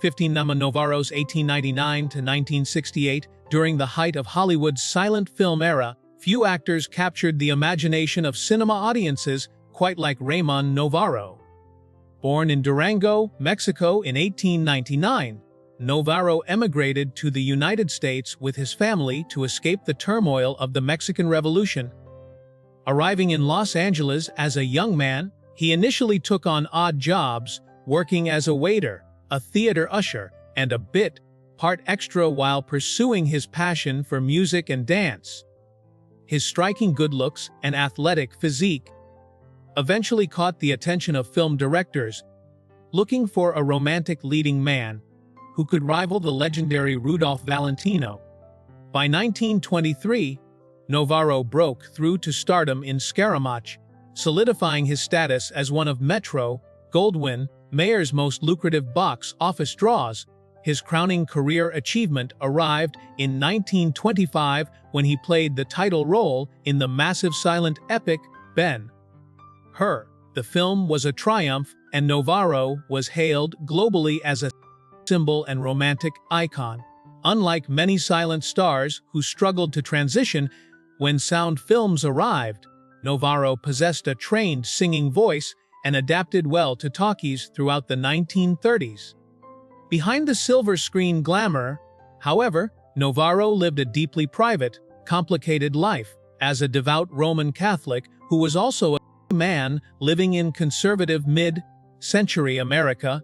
15 Navarro's 1899 to 1968, during the height of Hollywood's silent film era, few actors captured the imagination of cinema audiences quite like Ramon Novarro. Born in Durango, Mexico in 1899, Novarro emigrated to the United States with his family to escape the turmoil of the Mexican Revolution. Arriving in Los Angeles as a young man, he initially took on odd jobs, working as a waiter, a theater usher, and a bit-part extra while pursuing his passion for music and dance. His striking good looks and athletic physique eventually caught the attention of film directors, looking for a romantic leading man who could rival the legendary Rudolph Valentino. By 1923, Novarro broke through to stardom in Scaramouche, solidifying his status as one of Metro-Goldwyn-Mayer's most lucrative box office draws. His crowning career achievement arrived in 1925 when he played the title role in the massive silent epic Ben-Hur. The film was a triumph, and Novarro was hailed globally as a symbol and romantic icon. Unlike many silent stars who struggled to transition when sound films arrived, Novarro possessed a trained singing voice and adapted well to talkies throughout the 1930s. Behind the silver screen glamour, however, Novarro lived a deeply private, complicated life. As a devout Roman Catholic who was also a man living in conservative mid-century America,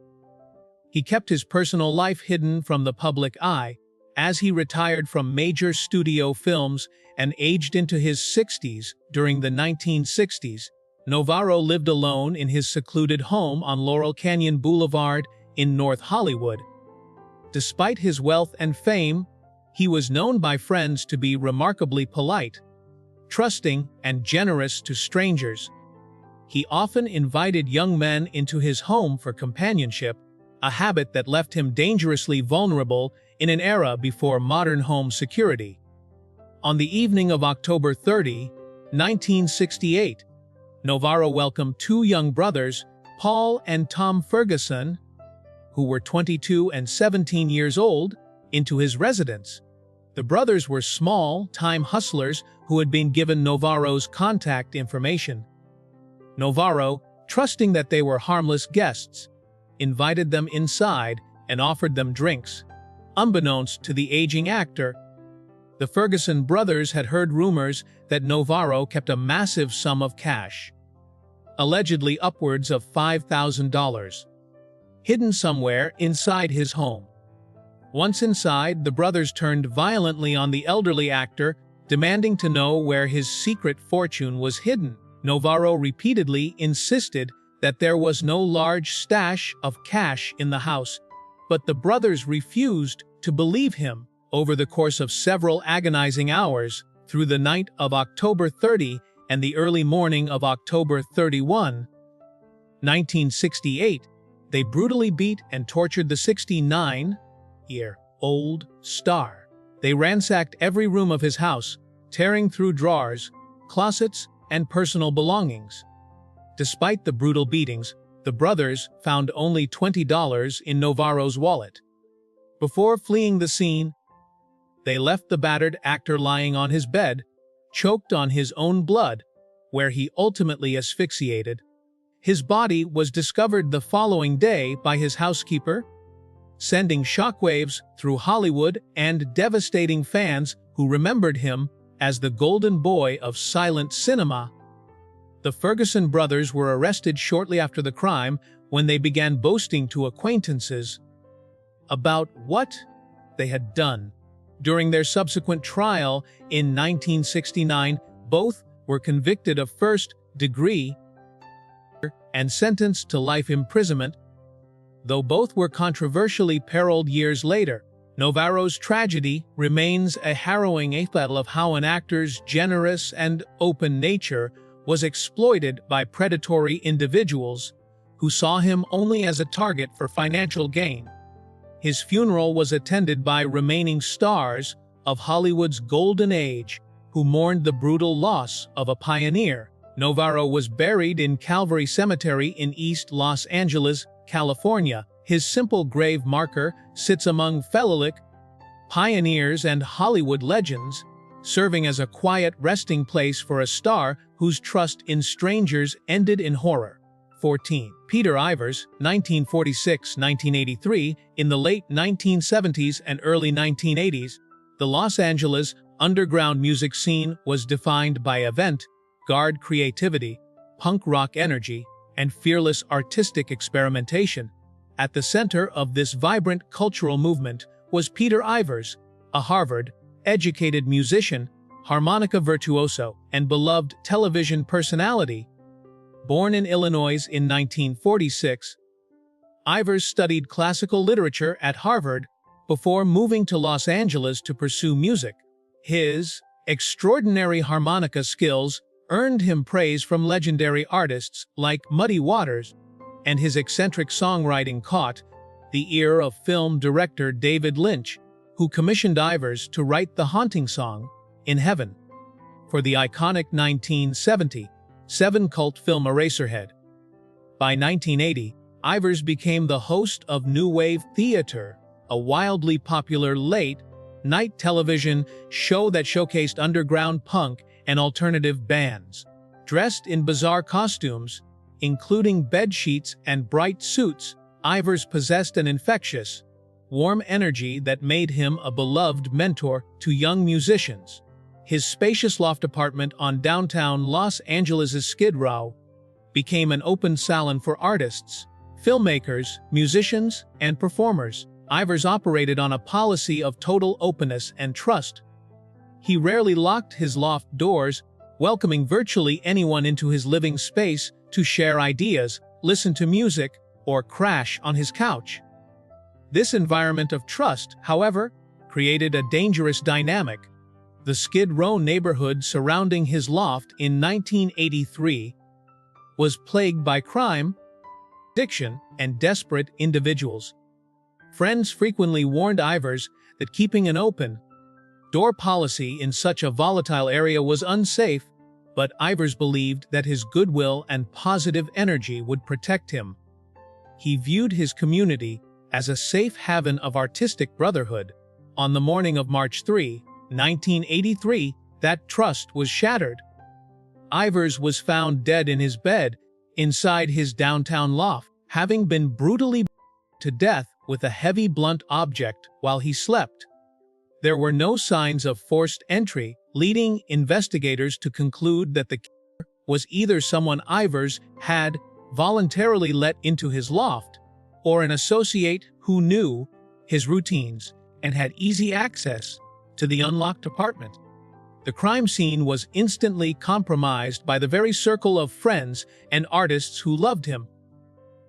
he kept his personal life hidden from the public eye. As he retired from major studio films and aged into his 60s during the 1960s, Novarro lived alone in his secluded home on Laurel Canyon Boulevard in North Hollywood. Despite his wealth and fame, he was known by friends to be remarkably polite, trusting, and generous to strangers. He often invited young men into his home for companionship, a habit that left him dangerously vulnerable in an era before modern home security. On the evening of October 30, 1968, Novarro welcomed two young brothers, Paul and Tom Ferguson, who were 22 and 17 years old, into his residence. The brothers were small-time hustlers who had been given Novarro's contact information. Novarro, trusting that they were harmless guests, invited them inside and offered them drinks. Unbeknownst to the aging actor, the Ferguson brothers had heard rumors that Novarro kept a massive sum of cash, allegedly upwards of $5,000, hidden somewhere inside his home. Once inside, the brothers turned violently on the elderly actor, demanding to know where his secret fortune was hidden. Novarro repeatedly insisted that there was no large stash of cash in the house, but the brothers refused to believe him. Over the course of several agonizing hours, through the night of October 30 and the early morning of October 31, 1968, they brutally beat and tortured the 69-year-old star. They ransacked every room of his house, tearing through drawers, closets, and personal belongings. Despite the brutal beatings, the brothers found only $20 in Novarro's wallet. Before fleeing the scene, they left the battered actor lying on his bed, choked on his own blood, where he ultimately asphyxiated. His body was discovered the following day by his housekeeper, sending shockwaves through Hollywood and devastating fans who remembered him as the golden boy of silent cinema. The Ferguson brothers were arrested shortly after the crime when they began boasting to acquaintances about what they had done. During their subsequent trial in 1969, both were convicted of first-degree and sentenced to life imprisonment, though both were controversially paroled years later. Novarro's tragedy remains a harrowing example of how an actor's generous and open nature was exploited by predatory individuals who saw him only as a target for financial gain. His funeral was attended by remaining stars of Hollywood's golden age who mourned the brutal loss of a pioneer. Novarro was buried in Calvary Cemetery in East Los Angeles, California. His simple grave marker sits among Fellic pioneers and Hollywood legends, serving as a quiet resting place for a star whose trust in strangers ended in horror. 14. Peter Ivers, 1946-1983. In the late 1970s and early 1980s, the Los Angeles underground music scene was defined by avant-garde creativity, punk rock energy, and fearless artistic experimentation. At the center of this vibrant cultural movement was Peter Ivers, a Harvard-educated musician, harmonica virtuoso, and beloved television personality. Born in Illinois in 1946, Ivers studied classical literature at Harvard before moving to Los Angeles to pursue music. His extraordinary harmonica skills earned him praise from legendary artists like Muddy Waters, and his eccentric songwriting caught the ear of film director David Lynch, who commissioned Ivers to write the haunting song, In Heaven, for the iconic 1977 cult film Eraserhead. By 1980, Ivers became the host of New Wave Theater, a wildly popular late-night television show that showcased underground punk and alternative bands. Dressed in bizarre costumes, including bedsheets and bright suits, Ivers possessed an infectious, warm energy that made him a beloved mentor to young musicians. His spacious loft apartment on downtown Los Angeles' Skid Row became an open salon for artists, filmmakers, musicians, and performers. Ivers operated on a policy of total openness and trust. He rarely locked his loft doors, welcoming virtually anyone into his living space to share ideas, listen to music, or crash on his couch. This environment of trust, however, created a dangerous dynamic. The Skid Row neighborhood surrounding his loft in 1983 was plagued by crime, addiction, and desperate individuals. Friends frequently warned Ivers that keeping an open-door policy in such a volatile area was unsafe, but Ivers believed that his goodwill and positive energy would protect him. He viewed his community as a safe haven of artistic brotherhood. On the morning of March 3, 1983, that trust was shattered. Ivers was found dead in his bed inside his downtown loft, having been brutally to death with a heavy blunt object while he slept. There were no signs of forced entry, leading investigators to conclude that the killer was either someone Ivers had voluntarily let into his loft, or an associate who knew his routines and had easy access to the unlocked apartment. The crime scene was instantly compromised by the very circle of friends and artists who loved him.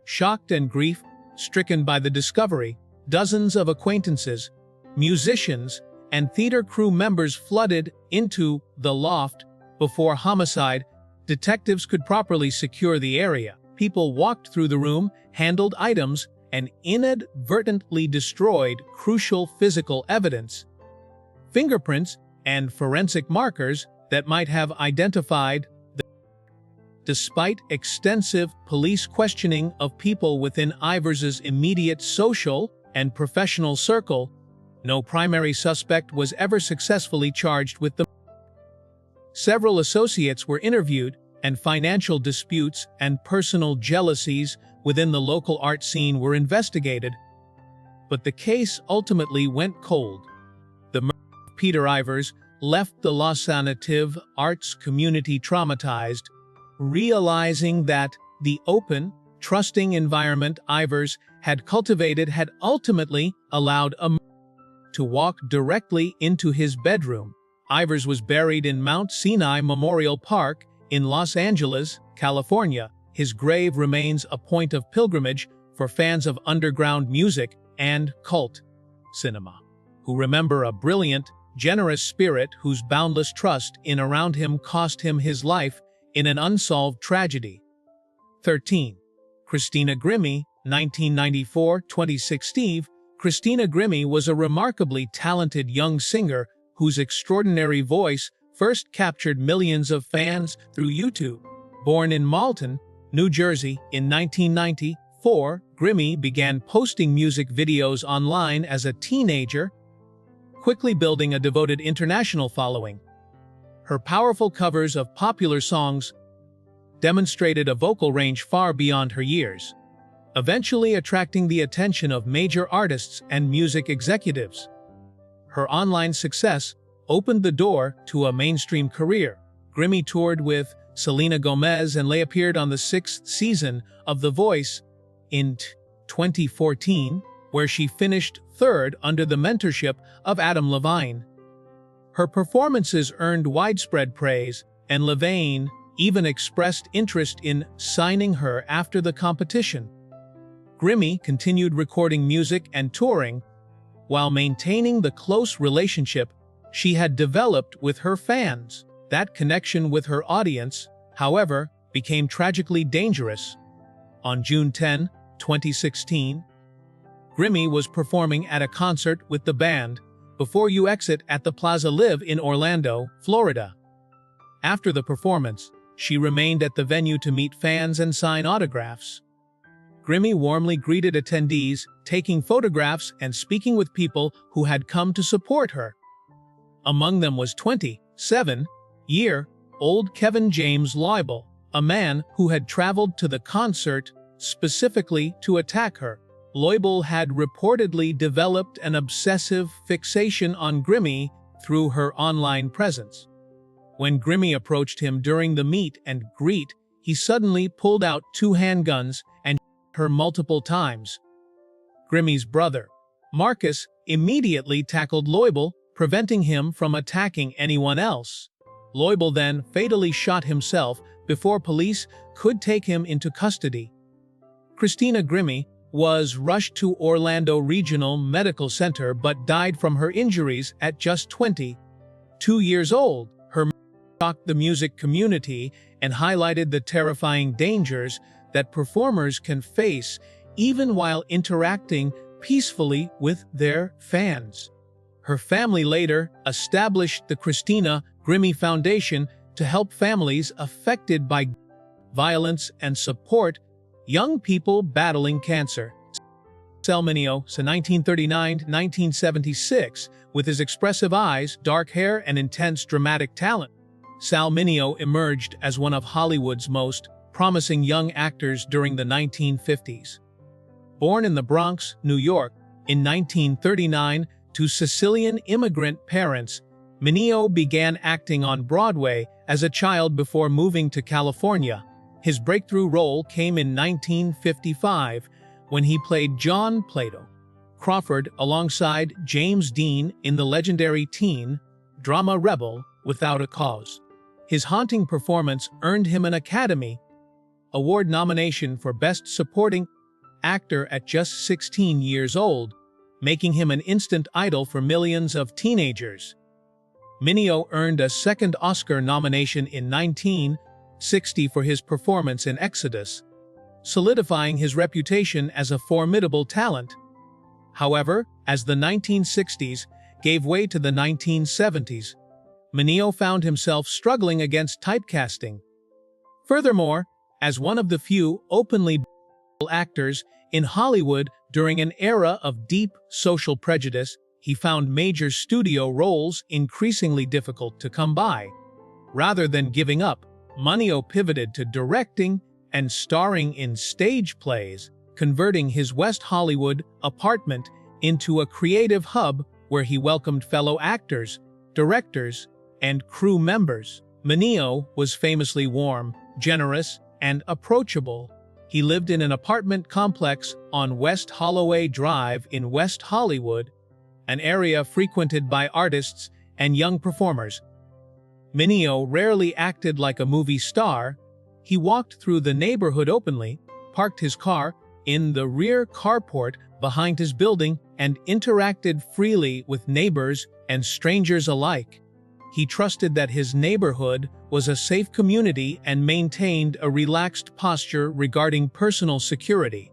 Shocked and grief-stricken by the discovery, dozens of acquaintances, musicians, and theater crew members flooded into the loft. Before homicide detectives could properly secure the area, people walked through the room, handled items, and inadvertently destroyed crucial physical evidence, fingerprints, and forensic markers that might have identified the. Despite extensive police questioning of people within Ivers's immediate social and professional circle, no primary suspect was ever successfully charged with the. Several associates were interviewed, and financial disputes and personal jealousies within the local art scene were investigated. But the case ultimately went cold. The murder of Peter Ivers left the Los Angeles arts community traumatized, realizing that the open, trusting environment Ivers had cultivated had ultimately allowed a murderer to walk directly into his bedroom. Ivers was buried in Mount Sinai Memorial Park in Los Angeles, California. His grave remains a point of pilgrimage for fans of underground music and cult cinema, who remember a brilliant, generous spirit whose boundless trust in around him cost him his life in an unsolved tragedy. 13. Christina Grimmie, 1994-2016. Christina Grimmie was a remarkably talented young singer whose extraordinary voice first captured millions of fans through YouTube. Born in Malton, New Jersey in 1994, Grimmy began posting music videos online as a teenager, quickly building a devoted international following. Her powerful covers of popular songs demonstrated a vocal range far beyond her years, eventually attracting the attention of major artists and music executives. Her online success opened the door to a mainstream career. Grimmy toured with Selena Gomez and appeared on the 6th season of The Voice in 2014, where she finished third under the mentorship of Adam Levine. Her performances earned widespread praise, and Levine even expressed interest in signing her after the competition. Grimmy continued recording music and touring, while maintaining the close relationship she had developed with her fans. That connection with her audience, however, became tragically dangerous. On June 10, 2016, Grimmy was performing at a concert with the band Before You Exit at the Plaza Live in Orlando, Florida. After the performance, she remained at the venue to meet fans and sign autographs. Grimmy warmly greeted attendees, taking photographs and speaking with people who had come to support her. Among them was 27-year-old Kevin James Loibl, a man who had traveled to the concert specifically to attack her. Loibl had reportedly developed an obsessive fixation on Grimmy through her online presence. When Grimmy approached him during the meet and greet, he suddenly pulled out 2 handguns and shot her multiple times. Grimmy's brother, Marcus, immediately tackled Loibl, preventing him from attacking anyone else. Loibl then fatally shot himself before police could take him into custody. Christina Grimmy was rushed to Orlando Regional Medical Center but died from her injuries at just 22 years old. Her murder shocked the music community and highlighted the terrifying dangers that performers can face even while interacting peacefully with their fans. Her family later established the Christina Grimmy Foundation to help families affected by violence and support young people battling cancer. Sal Mineo, 1939-1976, with his expressive eyes, dark hair, and intense dramatic talent, Sal Mineo emerged as one of Hollywood's most promising young actors during the 1950s. Born in the Bronx, New York, in 1939 to Sicilian immigrant parents, Mineo began acting on Broadway as a child before moving to California. His breakthrough role came in 1955 when he played John Plato Crawford alongside James Dean in the legendary teen drama Rebel Without a Cause. His haunting performance earned him an Academy Award nomination for Best Supporting Actor at just 16 years old, making him an instant idol for millions of teenagers. Mineo earned a second Oscar nomination in 1960 for his performance in Exodus, solidifying his reputation as a formidable talent. However, as the 1960s gave way to the 1970s, Mineo found himself struggling against typecasting. Furthermore, as one of the few openly actors in Hollywood during an era of deep social prejudice, he found major studio roles increasingly difficult to come by. Rather than giving up, Mineo pivoted to directing and starring in stage plays, converting his West Hollywood apartment into a creative hub where he welcomed fellow actors, directors, and crew members. Mineo was famously warm, generous, and approachable. He lived in an apartment complex on West Holloway Drive in West Hollywood, an area frequented by artists and young performers. Mineo rarely acted like a movie star. He walked through the neighborhood openly, parked his car in the rear carport behind his building, and interacted freely with neighbors and strangers alike. He trusted that his neighborhood was a safe community and maintained a relaxed posture regarding personal security.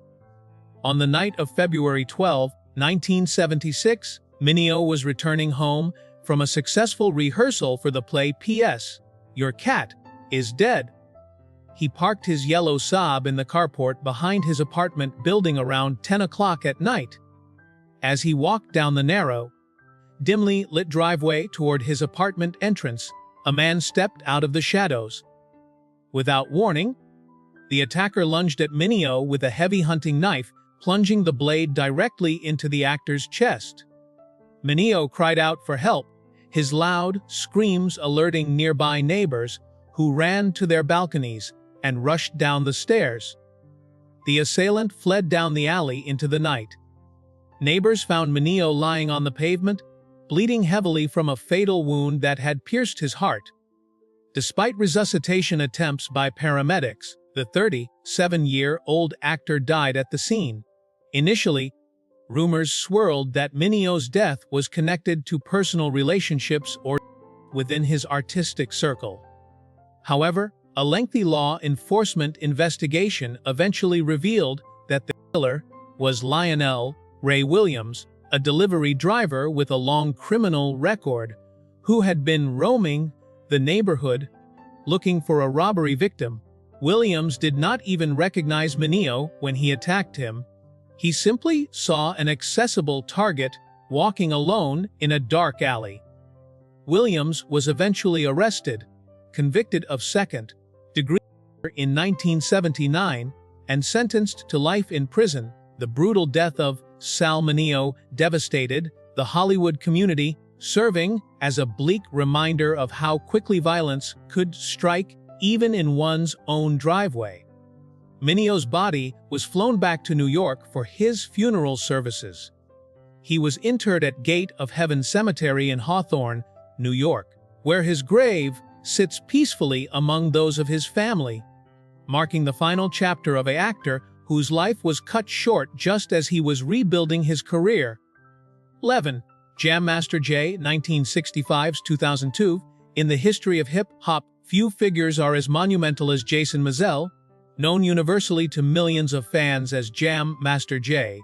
On the night of February 12, 1976, Mineo was returning home from a successful rehearsal for the play P.S. Your Cat is Dead. he parked his yellow Saab in the carport behind his apartment building around 10 o'clock at night. As he walked down the narrow, dimly lit driveway toward his apartment entrance, a man stepped out of the shadows. Without warning, the attacker lunged at Mineo with a heavy hunting knife, plunging the blade directly into the actor's chest. Mineo cried out for help, his loud screams alerting nearby neighbors, who ran to their balconies and rushed down the stairs. The assailant fled down the alley into the night. Neighbors found Mineo lying on the pavement, bleeding heavily from a fatal wound that had pierced his heart. Despite resuscitation attempts by paramedics, the 37-year-old actor died at the scene. Initially, rumors swirled that Mineo's death was connected to personal relationships or within his artistic circle. However, a lengthy law enforcement investigation eventually revealed that the killer was Lionel Ray Williams, a delivery driver with a long criminal record, who had been roaming the neighborhood looking for a robbery victim. Williams did not even recognize Mineo when he attacked him. He simply saw an accessible target walking alone in a dark alley. Williams was eventually arrested, convicted of second-degree murder in 1979, and sentenced to life in prison. The brutal death of Sal Mineo devastated the Hollywood community, serving as a bleak reminder of how quickly violence could strike even in one's own driveway. Mineo's body was flown back to New York for his funeral services. He was interred at Gate of Heaven Cemetery in Hawthorne, New York, where his grave sits peacefully among those of his family, marking the final chapter of an actor whose life was cut short just as he was rebuilding his career. 11. Jam Master Jay, 1965-2002. In the history of hip-hop, few figures are as monumental as Jason Mizell, known universally to millions of fans as Jam Master Jay.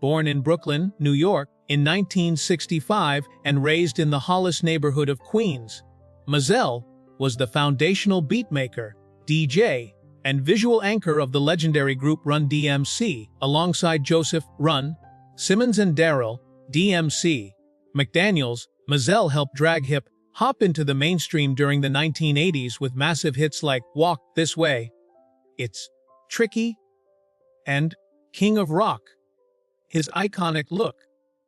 Born in Brooklyn, New York, in 1965 and raised in the Hollis neighborhood of Queens, Mizell was the foundational beatmaker, DJ, and visual anchor of the legendary group Run DMC, alongside Joseph Run Simmons and Daryl DMC McDaniels. Mizell helped drag hip-hop into the mainstream during the 1980s with massive hits like Walk This Way, It's Tricky, and King of Rock. His iconic look,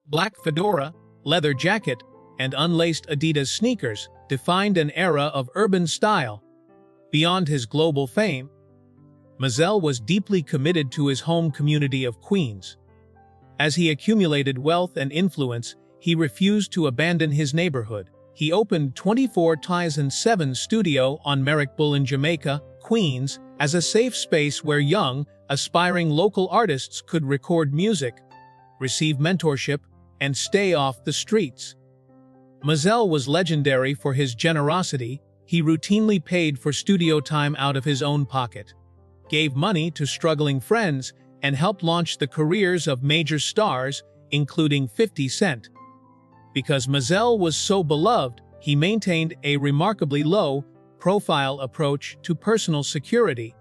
black fedora, leather jacket, and unlaced Adidas sneakers defined an era of urban style. Beyond his global fame, Mizell was deeply committed to his home community of Queens. As he accumulated wealth and influence, he refused to abandon his neighborhood. He opened 24 Ties and 7 Studio on Merrick Bull in Jamaica, Queens, as a safe space where young, aspiring local artists could record music, receive mentorship, and stay off the streets. Mizell was legendary for his generosity. He routinely paid for studio time out of his own pocket, gave money to struggling friends, and helped launch the careers of major stars, including 50 Cent. Because Mizell was so beloved, he maintained a remarkably low-profile approach to personal security.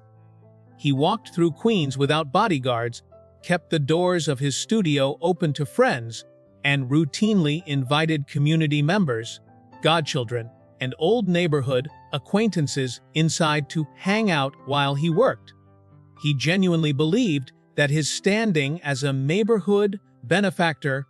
He walked through Queens without bodyguards, kept the doors of his studio open to friends, and routinely invited community members, godchildren, and old neighborhood acquaintances inside to hang out while he worked. He genuinely believed that his standing as a neighborhood benefactor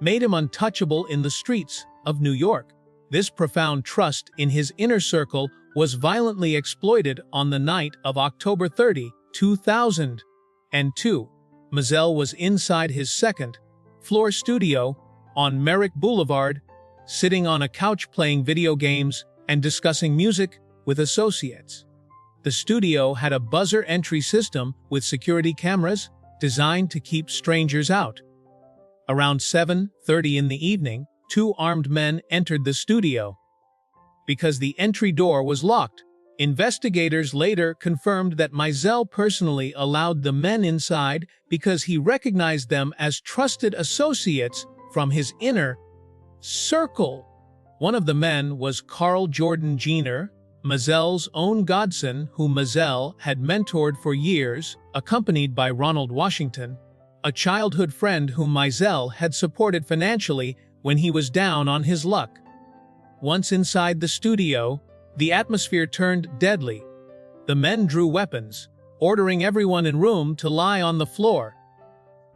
made him untouchable in the streets of New York. This profound trust in his inner circle was violently exploited on the night of October 30, 2002. Mizell was inside his second-floor studio on Merrick Boulevard, sitting on a couch playing video games and discussing music with associates. The studio had a buzzer entry system with security cameras designed to keep strangers out. Around 7:30 in the evening, 2 armed men entered the studio. Because the entry door was locked, investigators later confirmed that Mizell personally allowed the men inside because he recognized them as trusted associates from his inner circle. One of the men was Carl Jordan Jr., Mazel's own godson, whom Mazel had mentored for years, accompanied by Ronald Washington, a childhood friend whom Mazel had supported financially when he was down on his luck. Once inside the studio, the atmosphere turned deadly. The men drew weapons, ordering everyone in room to lie on the floor.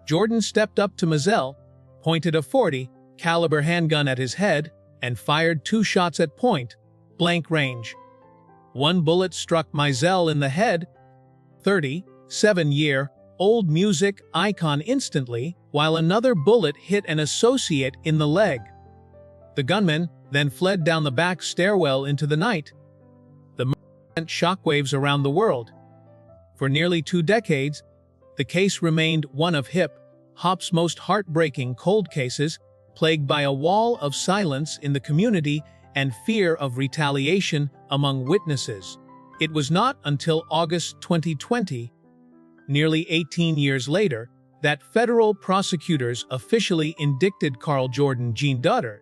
Jordan stepped up to Mazel, pointed a .40 caliber handgun at his head, and fired 2 shots at point-blank range. One bullet struck Mazel in the head, 37-year-old music icon instantly, while another bullet hit an associate in the leg. The gunman then fled down the back stairwell into the night. The murder sent shockwaves around the world. For nearly 2 decades, the case remained one of hip-hop's most heartbreaking cold cases, plagued by a wall of silence in the community and fear of retaliation among witnesses. It was not until August 2020, nearly 18 years later, that federal prosecutors officially indicted Carl Jordan Jr.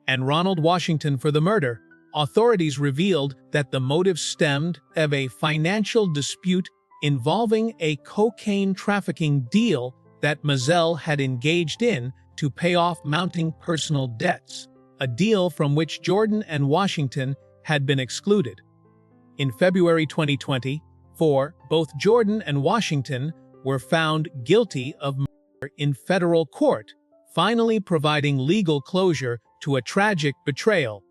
and Ronald Washington for the murder. Authorities revealed that the motive stemmed from a financial dispute involving a cocaine trafficking deal that Mazel had engaged in to pay off mounting personal debts, a deal from which Jordan and Washington had been excluded. In February 2024, both Jordan and Washington were found guilty of murder in federal court, finally providing legal closure to a tragic betrayal.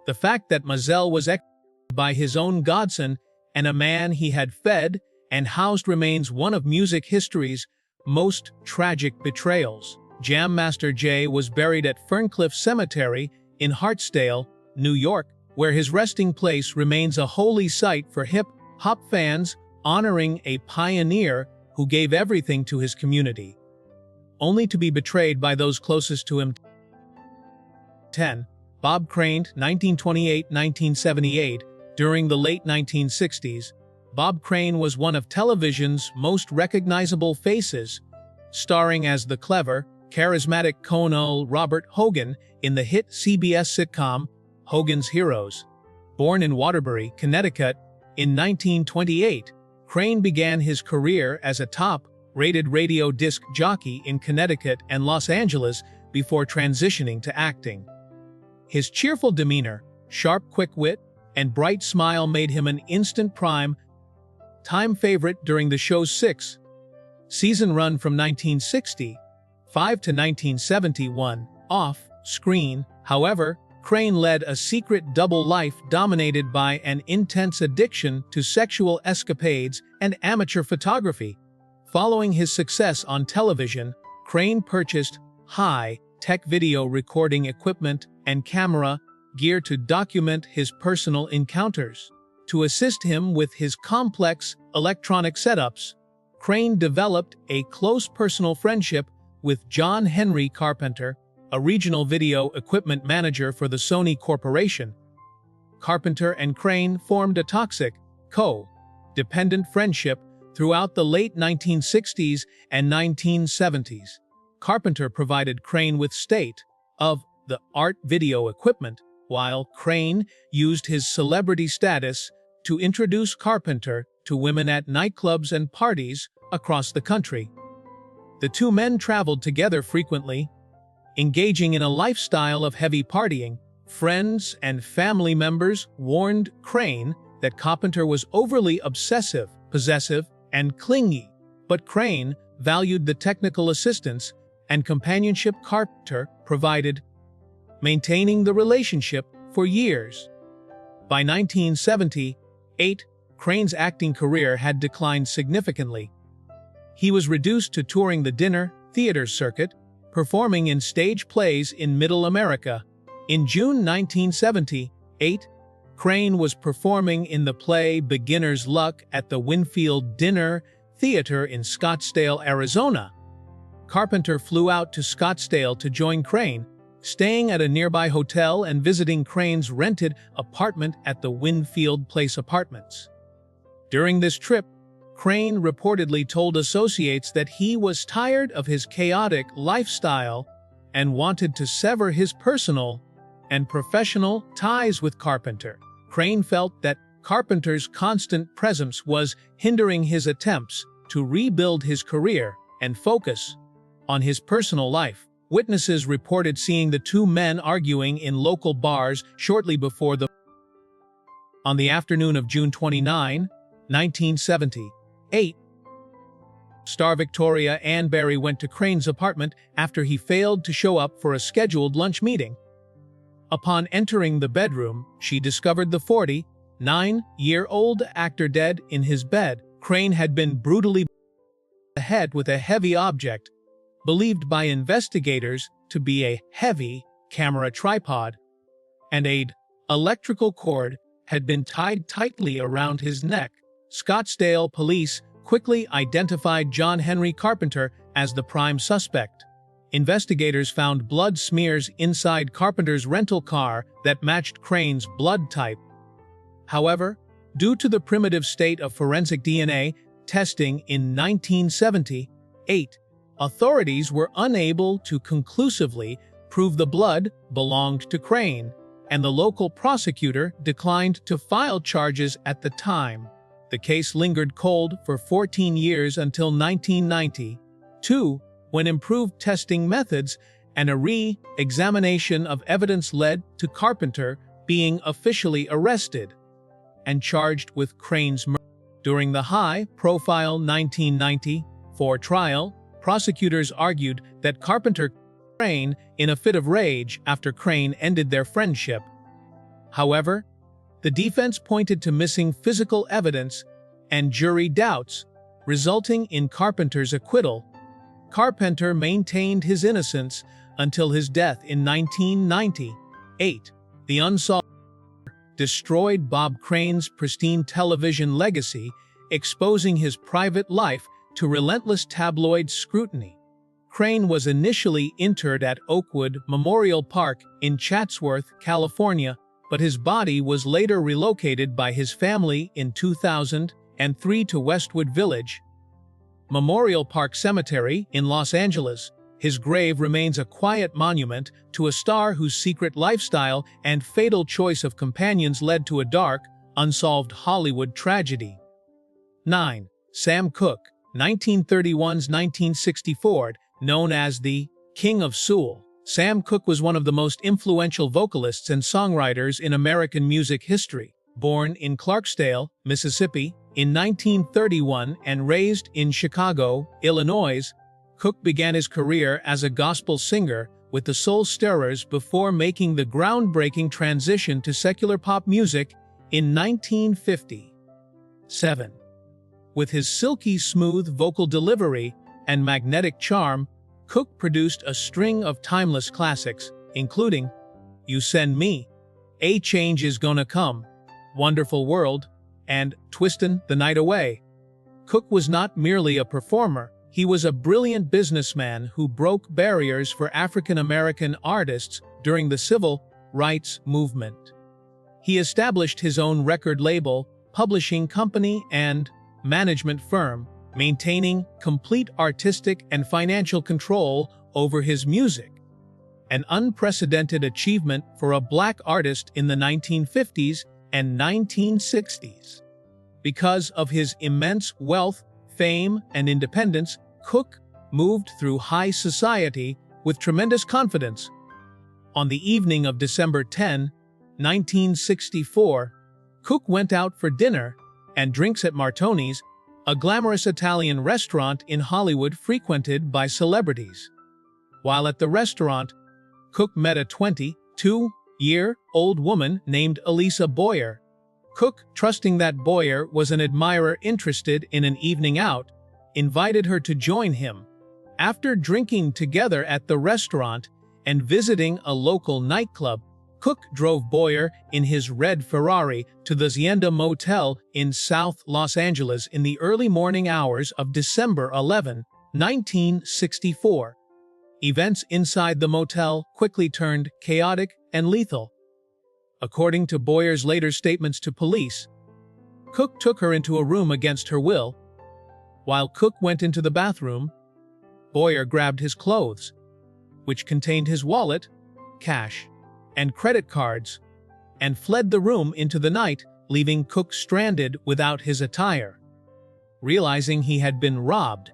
The fact that Mazel was executed by his own godson and a man he had fed and housed remains one of music history's most tragic betrayals. Jam Master Jay was buried at Ferncliff Cemetery in Hartsdale, New York, where his resting place remains a holy site for hip-hop fans, honoring a pioneer who gave everything to his community, only to be betrayed by those closest to him. 10. Bob Crane, 1928-1978. During the late 1960s, Bob Crane was one of television's most recognizable faces, starring as the clever, charismatic Colonel Robert Hogan in the hit CBS sitcom Hogan's Heroes. Born in Waterbury, Connecticut, in 1928, Crane began his career as a top-rated radio disc jockey in Connecticut and Los Angeles before transitioning to acting. His cheerful demeanor, sharp quick wit, and bright smile made him an instant prime-time favorite during the show's 6-season run from 1965 to 1971. Off-screen, however, Crane led a secret double life dominated by an intense addiction to sexual escapades and amateur photography. Following his success on television, Crane purchased high-tech video recording equipment and camera gear to document his personal encounters. To assist him with his complex electronic setups, Crane developed a close personal friendship with John Henry Carpenter, a regional video equipment manager for the Sony Corporation. Carpenter and Crane formed a toxic, co-dependent friendship throughout the late 1960s and 1970s. Carpenter provided Crane with state-of-the-art video equipment, while Crane used his celebrity status to introduce Carpenter to women at nightclubs and parties across the country. The two men traveled together frequently, engaging in a lifestyle of heavy partying. Friends and family members warned Crane that Carpenter was overly obsessive, possessive, and clingy, but Crane valued the technical assistance and companionship Carpenter provided, maintaining the relationship for years. By 1978, Crane's acting career had declined significantly. He was reduced to touring the dinner theater circuit, performing in stage plays in Middle America. In June 1978, Crane was performing in the play Beginner's Luck at the Winfield Dinner Theater in Scottsdale, Arizona. Carpenter flew out to Scottsdale to join Crane, staying at a nearby hotel and visiting Crane's rented apartment at the Winfield Place Apartments. During this trip, Crane reportedly told associates that he was tired of his chaotic lifestyle and wanted to sever his personal and professional ties with Carpenter. Crane felt that Carpenter's constant presence was hindering his attempts to rebuild his career and focus on his personal life. Witnesses reported seeing the two men arguing in local bars shortly before the on the afternoon of June 29, 1978. Star Victoria Ann Barry went to Crane's apartment after he failed to show up for a scheduled lunch meeting. Upon entering the bedroom, she discovered the 49-year-old actor dead in his bed. Crane had been brutally beaten in the head with a heavy object, believed by investigators to be a heavy camera tripod, and an electrical cord had been tied tightly around his neck. Scottsdale police quickly identified John Henry Carpenter as the prime suspect. Investigators found blood smears inside Carpenter's rental car that matched Crane's blood type. However, due to the primitive state of forensic DNA testing in 1978, authorities were unable to conclusively prove the blood belonged to Crane, and the local prosecutor declined to file charges at the time. The case lingered cold for 14 years until 1992, when improved testing methods and a re-examination of evidence led to Carpenter being officially arrested and charged with Crane's murder. During the high-profile 1994 trial, prosecutors argued that Carpenter killed Crane in a fit of rage after Crane ended their friendship. However, the defense pointed to missing physical evidence and jury doubts, resulting in Carpenter's acquittal. Carpenter maintained his innocence until his death in 1998. The unsolved murder destroyed Bob Crane's pristine television legacy, exposing his private life to relentless tabloid scrutiny. Crane was initially interred at Oakwood Memorial Park in Chatsworth, California, but his body was later relocated by his family in 2003 to Westwood Village Memorial Park Cemetery in Los Angeles. His grave remains a quiet monument to a star whose secret lifestyle and fatal choice of companions led to a dark, unsolved Hollywood tragedy. 9. Sam Cooke, 1931–1964, known as the King of Soul. Sam Cooke was one of the most influential vocalists and songwriters in American music history. Born in Clarksdale, Mississippi, in 1931 and raised in Chicago, Illinois, Cooke began his career as a gospel singer with the Soul Stirrers before making the groundbreaking transition to secular pop music in 1957. With his silky smooth vocal delivery and magnetic charm, Cooke produced a string of timeless classics, including You Send Me, A Change Is Gonna Come, Wonderful World, and Twistin' the Night Away. Cooke was not merely a performer, he was a brilliant businessman who broke barriers for African American artists during the civil rights movement. He established his own record label, publishing company, and management firm, maintaining complete artistic and financial control over his music, an unprecedented achievement for a black artist in the 1950s and 1960s. Because of his immense wealth, fame, and independence, Cooke moved through high society with tremendous confidence. On the evening of December 10, 1964, Cooke went out for dinner and drinks at Martoni's, a glamorous Italian restaurant in Hollywood frequented by celebrities. While at the restaurant, Cooke met a 22-year-old woman named Elisa Boyer. Cooke, trusting that Boyer was an admirer interested in an evening out, invited her to join him. After drinking together at the restaurant and visiting a local nightclub, Cooke drove Boyer in his red Ferrari to the Hacienda Motel in South Los Angeles in the early morning hours of December 11, 1964. Events inside the motel quickly turned chaotic and lethal. According to Boyer's later statements to police, Cooke took her into a room against her will. While Cooke went into the bathroom, Boyer grabbed his clothes, which contained his wallet, cash, and credit cards, and fled the room into the night, leaving Cook stranded without his attire. Realizing he had been robbed,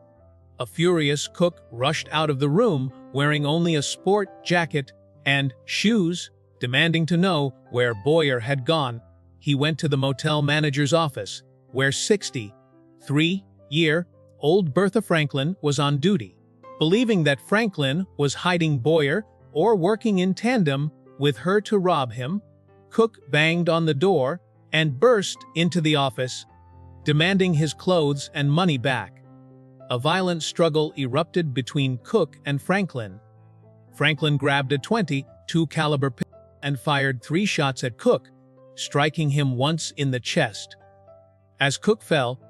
a furious Cook rushed out of the room wearing only a sport jacket and shoes, demanding to know where Boyer had gone. He went to the motel manager's office, where 63-year-old Bertha Franklin was on duty. Believing that Franklin was hiding Boyer or working in tandem with her to rob him, Cook banged on the door and burst into the office, demanding his clothes and money back. A violent struggle erupted between Cook and Franklin. Franklin grabbed a .22 caliber pistol and fired 3 shots at Cook, striking him once in the chest. As Cook fell,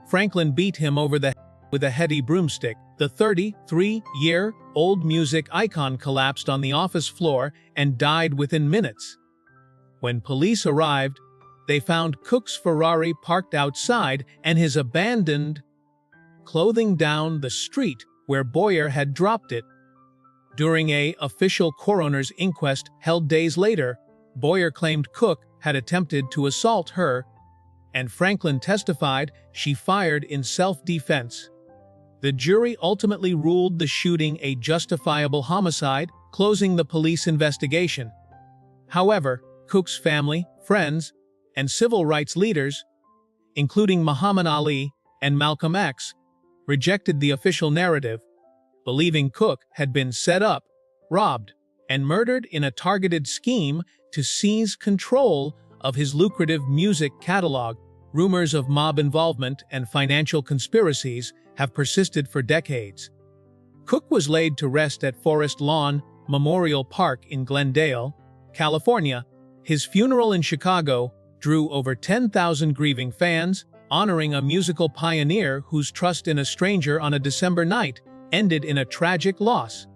Franklin beat him over the head with a heavy broomstick. The 33-year-old music icon collapsed on the office floor and died within minutes. When police arrived, they found Cook's Ferrari parked outside and his abandoned clothing down the street where Boyer had dropped it. During an official coroner's inquest held days later, Boyer claimed Cook had attempted to assault her, and Franklin testified she fired in self-defense. The jury ultimately ruled the shooting a justifiable homicide, closing the police investigation. However, Cook's family, friends, and civil rights leaders, including Muhammad Ali and Malcolm X, rejected the official narrative, believing Cook had been set up, robbed, and murdered in a targeted scheme to seize control of his lucrative music catalog. Rumors of mob involvement and financial conspiracies have persisted for decades. Cook was laid to rest at Forest Lawn Memorial Park in Glendale, California. His funeral in Chicago drew over 10,000 grieving fans, honoring a musical pioneer whose trust in a stranger on a December night ended in a tragic loss.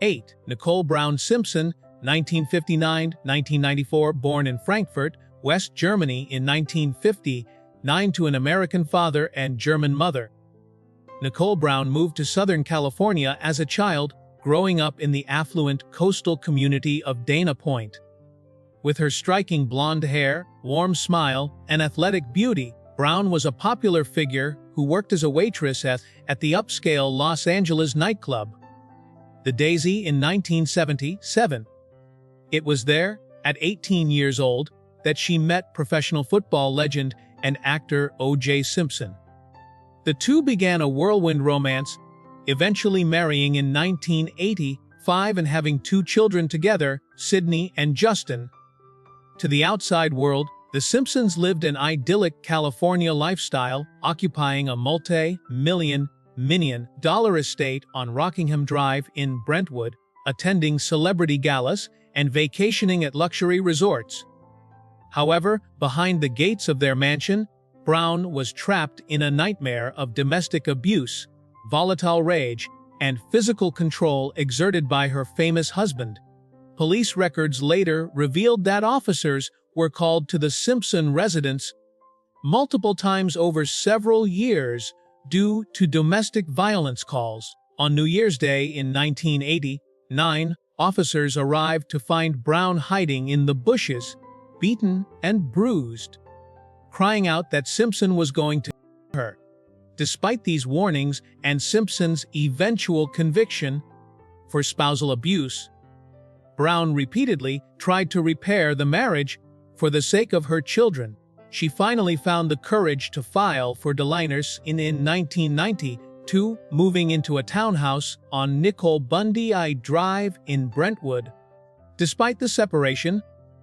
8. Nicole Brown Simpson, 1959-1994, born in Frankfurt, West Germany in 1959 to an American father and German mother. Nicole Brown moved to Southern California as a child, growing up in the affluent coastal community of Dana Point. With her striking blonde hair, warm smile, and athletic beauty, Brown was a popular figure who worked as a waitress at the upscale Los Angeles nightclub, The Daisy, in 1977. It was there, at 18 years old, that she met professional football legend and actor O.J. Simpson. The two began a whirlwind romance, eventually marrying in 1985 and having 2 children together, Sydney and Justin. To the outside world, the Simpsons lived an idyllic California lifestyle, occupying a multi-million-dollar estate on Rockingham Drive in Brentwood, attending celebrity galas, and vacationing at luxury resorts. However, behind the gates of their mansion, Brown was trapped in a nightmare of domestic abuse, volatile rage, and physical control exerted by her famous husband. Police records later revealed that officers were called to the Simpson residence multiple times over several years due to domestic violence calls. On New Year's Day in 1989, officers arrived to find Brown hiding in the bushes, beaten and bruised, crying out that Simpson was going to kill her. Despite these warnings and Simpson's eventual conviction for spousal abuse, Brown repeatedly tried to repair the marriage for the sake of her children. She finally found the courage to file for divorce in 1992, moving into a townhouse on Nicole Bundy Drive in Brentwood. Despite the separation,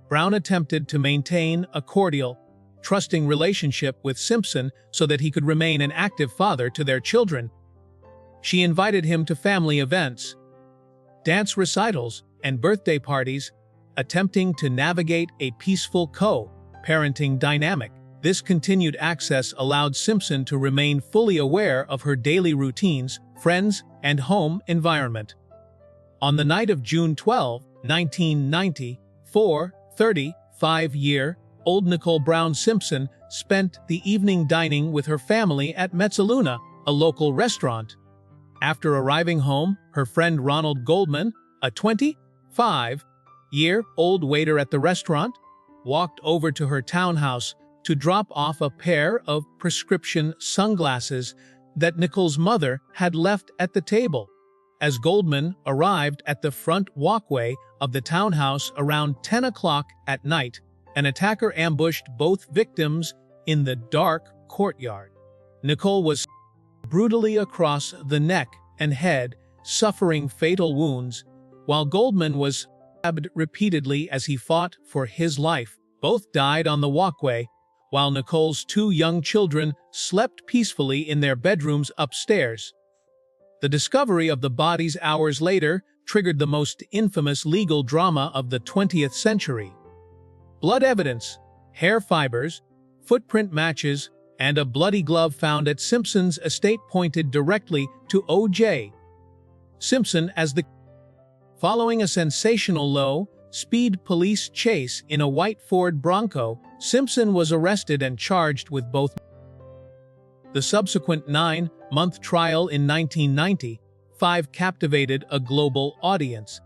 Brown attempted to maintain a cordial, trusting relationship with Simpson so that he could remain an active father to their children. She invited him to family events, dance recitals, and birthday parties, attempting to navigate a peaceful co-parenting dynamic. This continued access allowed Simpson to remain fully aware of her daily routines, friends, and home environment. On the night of June 12, 1994, 35-year-old Nicole Brown Simpson spent the evening dining with her family at Mezzaluna, a local restaurant. After arriving home, her friend Ronald Goldman, a 25 19-year-old waiter at the restaurant, walked over to her townhouse to drop off a pair of prescription sunglasses that Nicole's mother had left at the table. As Goldman arrived at the front walkway of the townhouse around 10 o'clock at night, an attacker ambushed both victims in the dark courtyard. Nicole was brutally across the neck and head, suffering fatal wounds, while Goldman was stabbed repeatedly as he fought for his life. Both died on the walkway, while Nicole's two young children slept peacefully in their bedrooms upstairs. The discovery of the bodies hours later triggered the most infamous legal drama of the 20th century. Blood evidence, hair fibers, footprint matches, and a bloody glove found at Simpson's estate pointed directly to O.J. Simpson as the following a sensational low-speed police chase in a white Ford Bronco. Simpson was arrested and charged with both. The subsequent 9-month trial in 1995 captivated a global audience.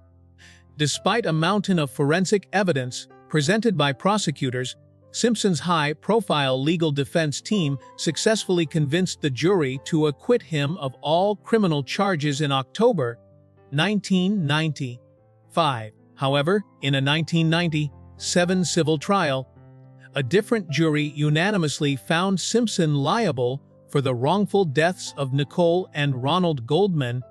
Despite a mountain of forensic evidence presented by prosecutors, Simpson's high-profile legal defense team successfully convinced the jury to acquit him of all criminal charges in October 1995. However, in a 1997 civil trial, a different jury unanimously found Simpson liable for the wrongful deaths of Nicole and Ronald Goldman,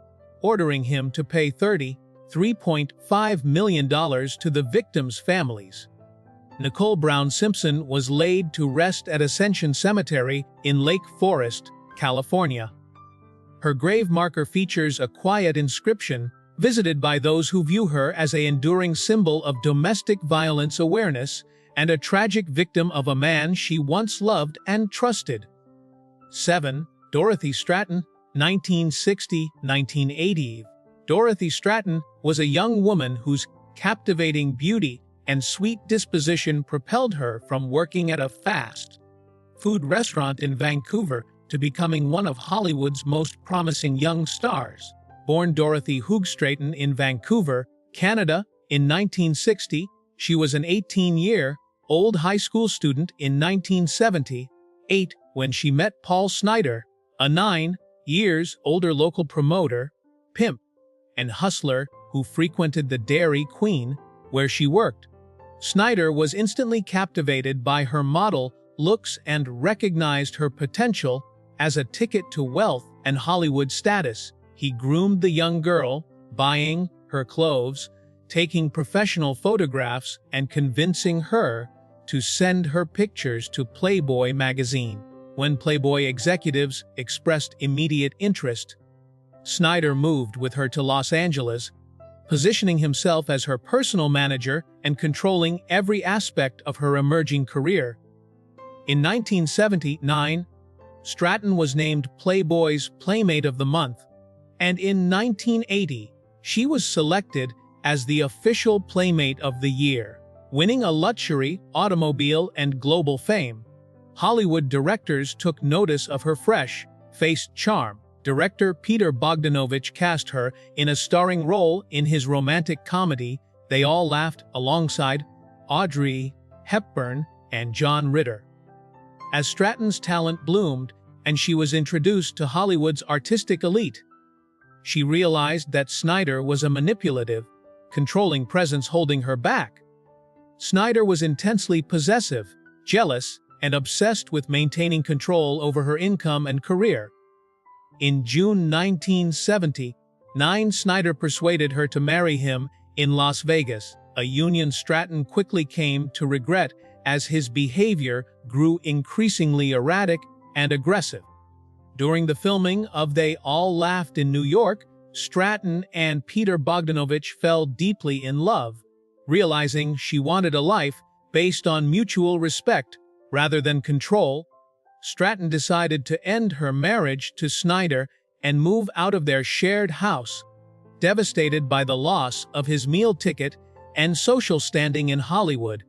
ordering him to pay $33.5 million to the victims' families. Nicole Brown Simpson was laid to rest at Ascension Cemetery in Lake Forest, California. Her grave marker features a quiet inscription, visited by those who view her as an enduring symbol of domestic violence awareness and a tragic victim of a man she once loved and trusted. 7. Dorothy Stratton, 1960-1980. Dorothy Stratton was a young woman whose captivating beauty and sweet disposition propelled her from working at a fast food restaurant in Vancouver to becoming one of Hollywood's most promising young stars. Born Dorothy Hoogstraten in Vancouver, Canada, in 1960, she was an 18-year-old high school student in 1978 when she met Paul Snyder, a 9 years older local promoter, pimp, and hustler who frequented the Dairy Queen, where she worked. Snyder was instantly captivated by her model looks and recognized her potential as a ticket to wealth and Hollywood status. He groomed the young girl, buying her clothes, taking professional photographs, and convincing her to send her pictures to Playboy magazine. When Playboy executives expressed immediate interest, Snyder moved with her to Los Angeles, positioning himself as her personal manager and controlling every aspect of her emerging career. In 1979, Stratton was named Playboy's Playmate of the Month, and in 1980, she was selected as the official Playmate of the Year, winning a luxury, automobile, and global fame. Hollywood directors took notice of her fresh-faced charm. Director Peter Bogdanovich cast her in a starring role in his romantic comedy They All Laughed alongside Audrey Hepburn and John Ritter. As Stratton's talent bloomed and she was introduced to Hollywood's artistic elite, she realized that Snyder was a manipulative, controlling presence holding her back. Snyder was intensely possessive, jealous, and obsessed with maintaining control over her income and career. In June 1979, Snyder persuaded her to marry him in Las Vegas, a union Stratton quickly came to regret as his behavior grew increasingly erratic and aggressive. During the filming of They All Laughed in New York, Stratton and Peter Bogdanovich fell deeply in love. Realizing she wanted a life based on mutual respect rather than control, Stratton decided to end her marriage to Snyder and move out of their shared house. Devastated by the loss of his meal ticket and social standing in Hollywood,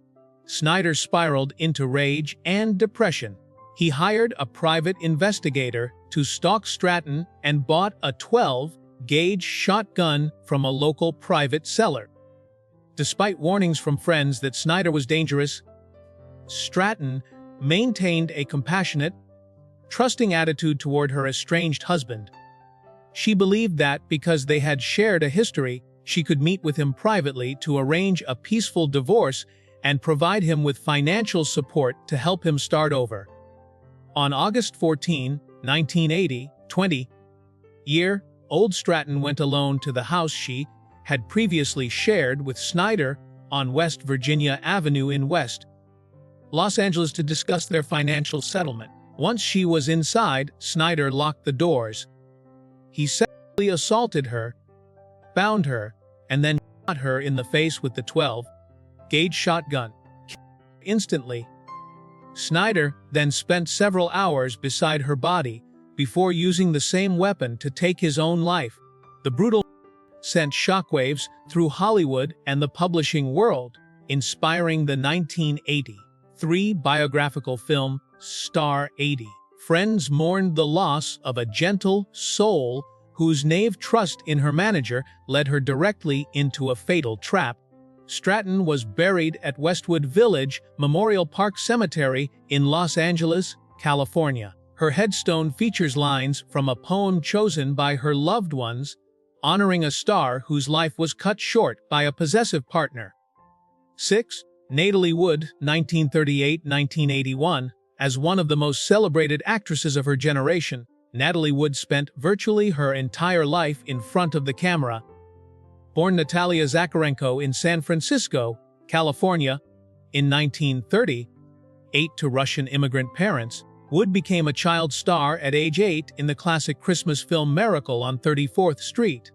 Snyder spiraled into rage and depression. He hired a private investigator to stalk Stratton and bought a 12-gauge shotgun from a local private seller. Despite warnings from friends that Snyder was dangerous, Stratton maintained a compassionate, trusting attitude toward her estranged husband. She believed that because they had shared a history, she could meet with him privately to arrange a peaceful divorce and provide him with financial support to help him start over. On August 14, 1980, 20-year-old Stratton went alone to the house she had previously shared with Snyder on West Virginia Avenue in West Los Angeles to discuss their financial settlement. Once she was inside, Snyder locked the doors. He sexually assaulted her, bound her, and then shot her in the face with the 12-gauge shotgun. Instantly. Snyder then spent several hours beside her body before using the same weapon to take his own life. The brutal sent shockwaves through Hollywood and the publishing world, inspiring the 1983 biographical film Star 80. Friends mourned the loss of a gentle soul whose naive trust in her manager led her directly into a fatal trap. Stratton was buried at Westwood Village Memorial Park Cemetery in Los Angeles, California. Her headstone features lines from a poem chosen by her loved ones, honoring a star whose life was cut short by a possessive partner. 6. Natalie Wood, 1938-1981. As one of the most celebrated actresses of her generation, Natalie Wood spent virtually her entire life in front of the camera. Born Natalia Zakharenko in San Francisco, California, in 1938 to Russian immigrant parents, Wood became a child star at age 8 in the classic Christmas film Miracle on 34th Street.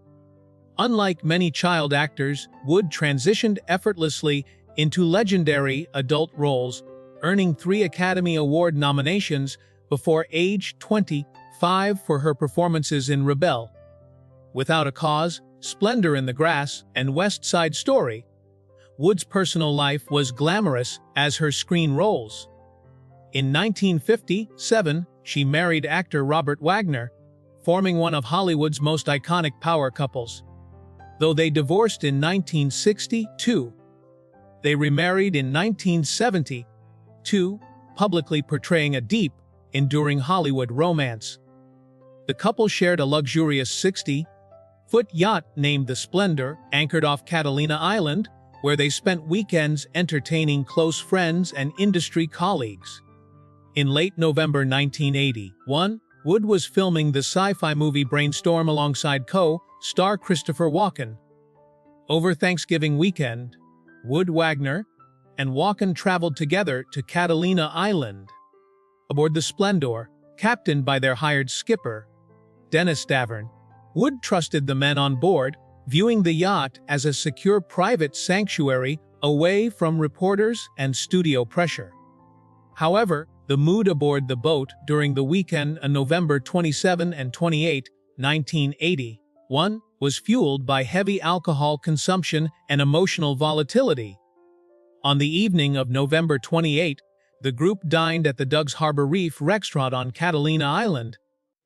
Unlike many child actors, Wood transitioned effortlessly into legendary adult roles, earning 3 Academy Award nominations before age 25 for her performances in Rebel, Without a Cause, Splendor in the Grass, and West Side Story. Wood's personal life was glamorous as her screen roles. In 1957, she married actor Robert Wagner, forming one of Hollywood's most iconic power couples. Though they divorced in 1962, they remarried in 1972, publicly portraying a deep, enduring Hollywood romance. The couple shared a luxurious 60-foot yacht named the Splendor, anchored off Catalina Island, where they spent weekends entertaining close friends and industry colleagues. In late November 1981, Wood was filming the sci-fi movie Brainstorm alongside co-star Christopher Walken. Over Thanksgiving weekend, Wood, Wagner, and Walken traveled together to Catalina Island. Aboard the Splendor, captained by their hired skipper, Dennis Davern, Wood trusted the men on board, viewing the yacht as a secure private sanctuary away from reporters and studio pressure. However, the mood aboard the boat during the weekend on November 27 and 28, 1981, was fueled by heavy alcohol consumption and emotional volatility. On the evening of November 28, the group dined at the Doug's Harbor Reef restaurant on Catalina Island,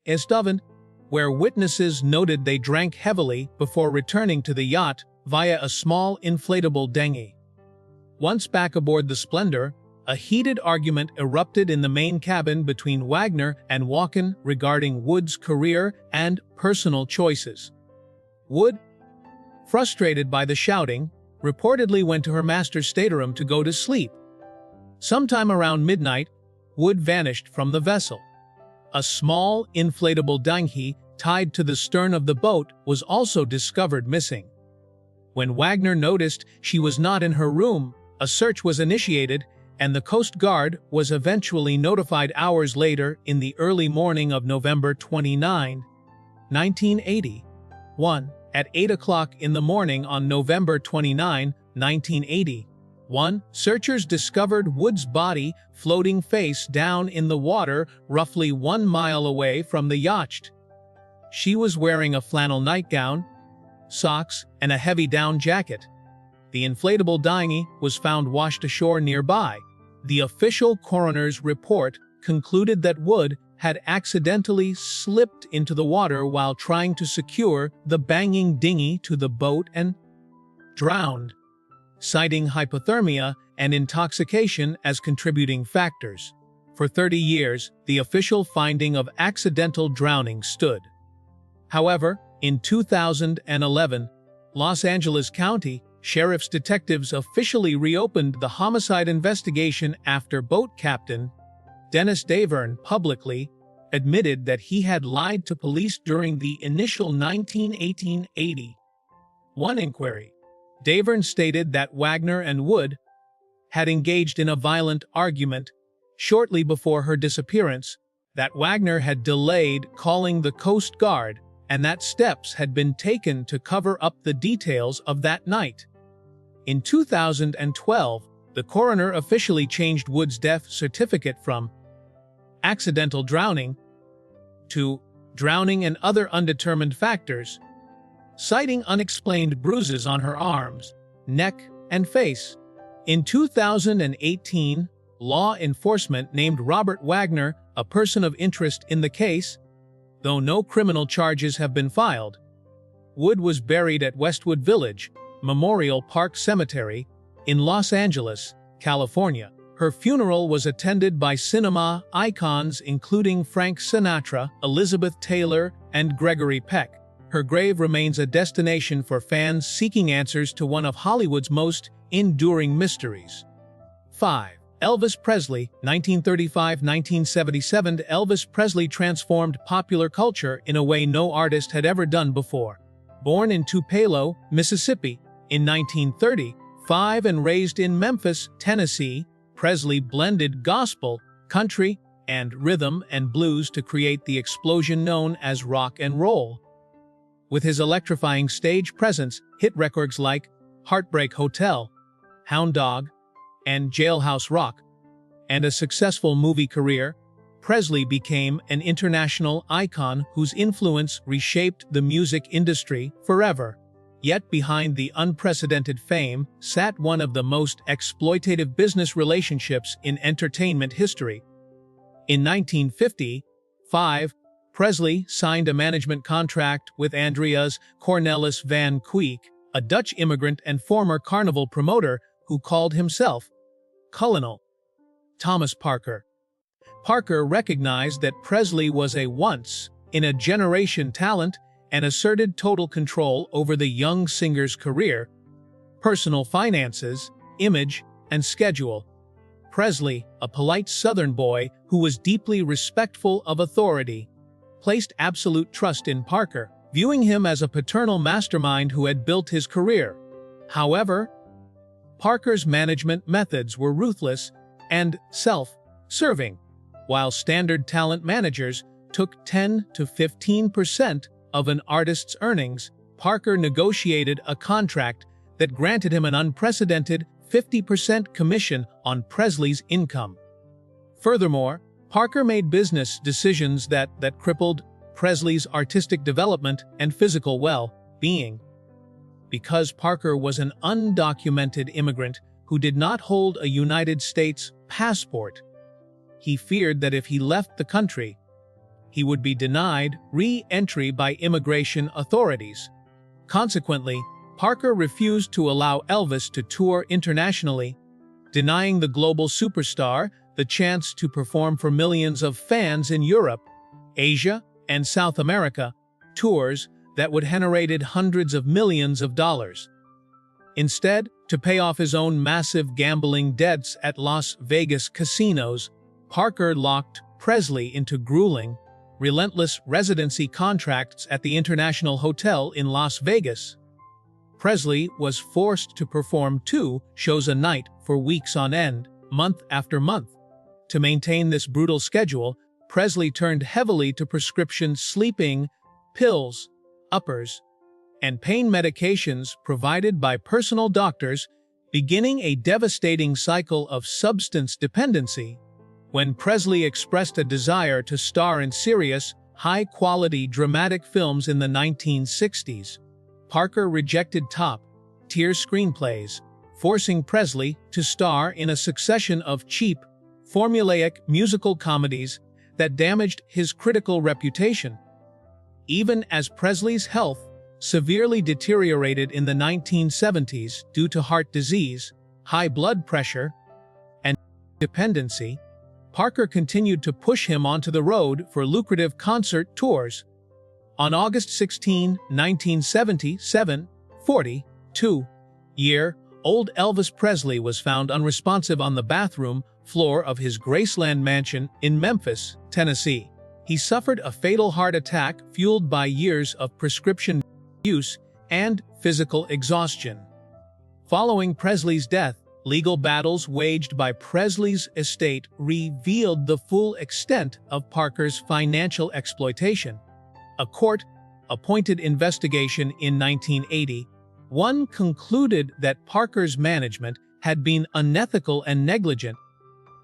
Estevan, where witnesses noted they drank heavily before returning to the yacht via a small inflatable dinghy. Once back aboard the Splendor, a heated argument erupted in the main cabin between Wagner and Walken regarding Wood's career and personal choices. Wood, frustrated by the shouting, reportedly went to her master's stateroom to go to sleep. Sometime around midnight, Wood vanished from the vessel. A small, inflatable dinghy tied to the stern of the boat was also discovered missing. When Wagner noticed she was not in her room, a search was initiated, and the Coast Guard was eventually notified hours later in the early morning of November 29, 1981. At 8 o'clock in the morning on November 29, 1981, searchers discovered Wood's body floating face down in the water roughly 1 mile away from the yacht. She was wearing a flannel nightgown, socks, and a heavy down jacket. The inflatable dinghy was found washed ashore nearby. The official coroner's report concluded that Wood had accidentally slipped into the water while trying to secure the banging dinghy to the boat and drowned. citing hypothermia and intoxication as contributing factors. For 30 years, the official finding of accidental drowning stood. However, in 2011, Los Angeles County Sheriff's detectives officially reopened the homicide investigation after boat captain Dennis Davern publicly admitted that he had lied to police during the initial 1981 inquiry. Davern stated that Wagner and Wood had engaged in a violent argument shortly before her disappearance, that Wagner had delayed calling the Coast Guard, and that steps had been taken to cover up the details of that night. In 2012, the coroner officially changed Wood's death certificate from accidental drowning to drowning and other undetermined factors, citing unexplained bruises on her arms, neck, and face. In 2018, law enforcement named Robert Wagner a person of interest in the case, though no criminal charges have been filed. Wood was buried at Westwood Village Memorial Park Cemetery in Los Angeles, California. Her funeral was attended by cinema icons including Frank Sinatra, Elizabeth Taylor, and Gregory Peck. Her grave remains a destination for fans seeking answers to one of Hollywood's most enduring mysteries. 5. Elvis Presley, 1935–1977. Elvis Presley transformed popular culture in a way no artist had ever done before. Born in Tupelo, Mississippi, in 1935 and raised in Memphis, Tennessee, Presley blended gospel, country, and rhythm and blues to create the explosion known as rock and roll. With his electrifying stage presence, hit records like Heartbreak Hotel, Hound Dog, and Jailhouse Rock, and a successful movie career, Presley became an international icon whose influence reshaped the music industry forever. Yet behind the unprecedented fame sat one of the most exploitative business relationships in entertainment history. In 1955, Presley signed a management contract with Andreas Cornelis van Kuijk, a Dutch immigrant and former carnival promoter who called himself Colonel Thomas Parker. Parker recognized that Presley was a once-in-a-generation talent and asserted total control over the young singer's career, personal finances, image, and schedule. Presley, a polite Southern boy who was deeply respectful of authority, placed absolute trust in Parker, viewing him as a paternal mastermind who had built his career. However, Parker's management methods were ruthless and self-serving. While standard talent managers took 10 to 15% of an artist's earnings, Parker negotiated a contract that granted him an unprecedented 50% commission on Presley's income. Furthermore, Parker made business decisions that crippled Presley's artistic development and physical well-being. Because Parker was an undocumented immigrant who did not hold a United States passport, he feared that if he left the country, he would be denied re-entry by immigration authorities. Consequently, Parker refused to allow Elvis to tour internationally, denying the global superstar the chance to perform for millions of fans in Europe, Asia, and South America, tours that would generate hundreds of millions of dollars. Instead, to pay off his own massive gambling debts at Las Vegas casinos, Parker locked Presley into grueling, relentless residency contracts at the International Hotel in Las Vegas. Presley was forced to perform 2 shows a night for weeks on end, month after month. To maintain this brutal schedule, Presley turned heavily to prescription sleeping pills, uppers, and pain medications provided by personal doctors, beginning a devastating cycle of substance dependency. When Presley expressed a desire to star in serious, high-quality dramatic films in the 1960s, Parker rejected top-tier screenplays, forcing Presley to star in a succession of cheap, formulaic musical comedies that damaged his critical reputation. Even as Presley's health severely deteriorated in the 1970s due to heart disease, high blood pressure, and dependency, Parker continued to push him onto the road for lucrative concert tours. On August 16, 1977, 42-year-old Elvis Presley was found unresponsive on the bathroom floor of his Graceland mansion in Memphis, Tennessee. He suffered a fatal heart attack fueled by years of prescription use and physical exhaustion. Following Presley's death, legal battles waged by Presley's estate revealed the full extent of Parker's financial exploitation. A court-appointed investigation in 1981 concluded that Parker's management had been unethical and negligent,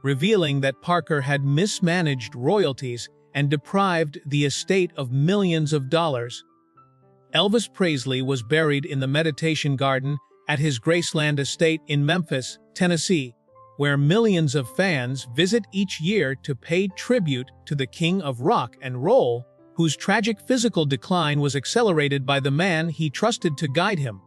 revealing that Parker had mismanaged royalties and deprived the estate of millions of dollars. Elvis Presley was buried in the Meditation Garden at his Graceland estate in Memphis, Tennessee, where millions of fans visit each year to pay tribute to the king of rock and roll, whose tragic physical decline was accelerated by the man he trusted to guide him.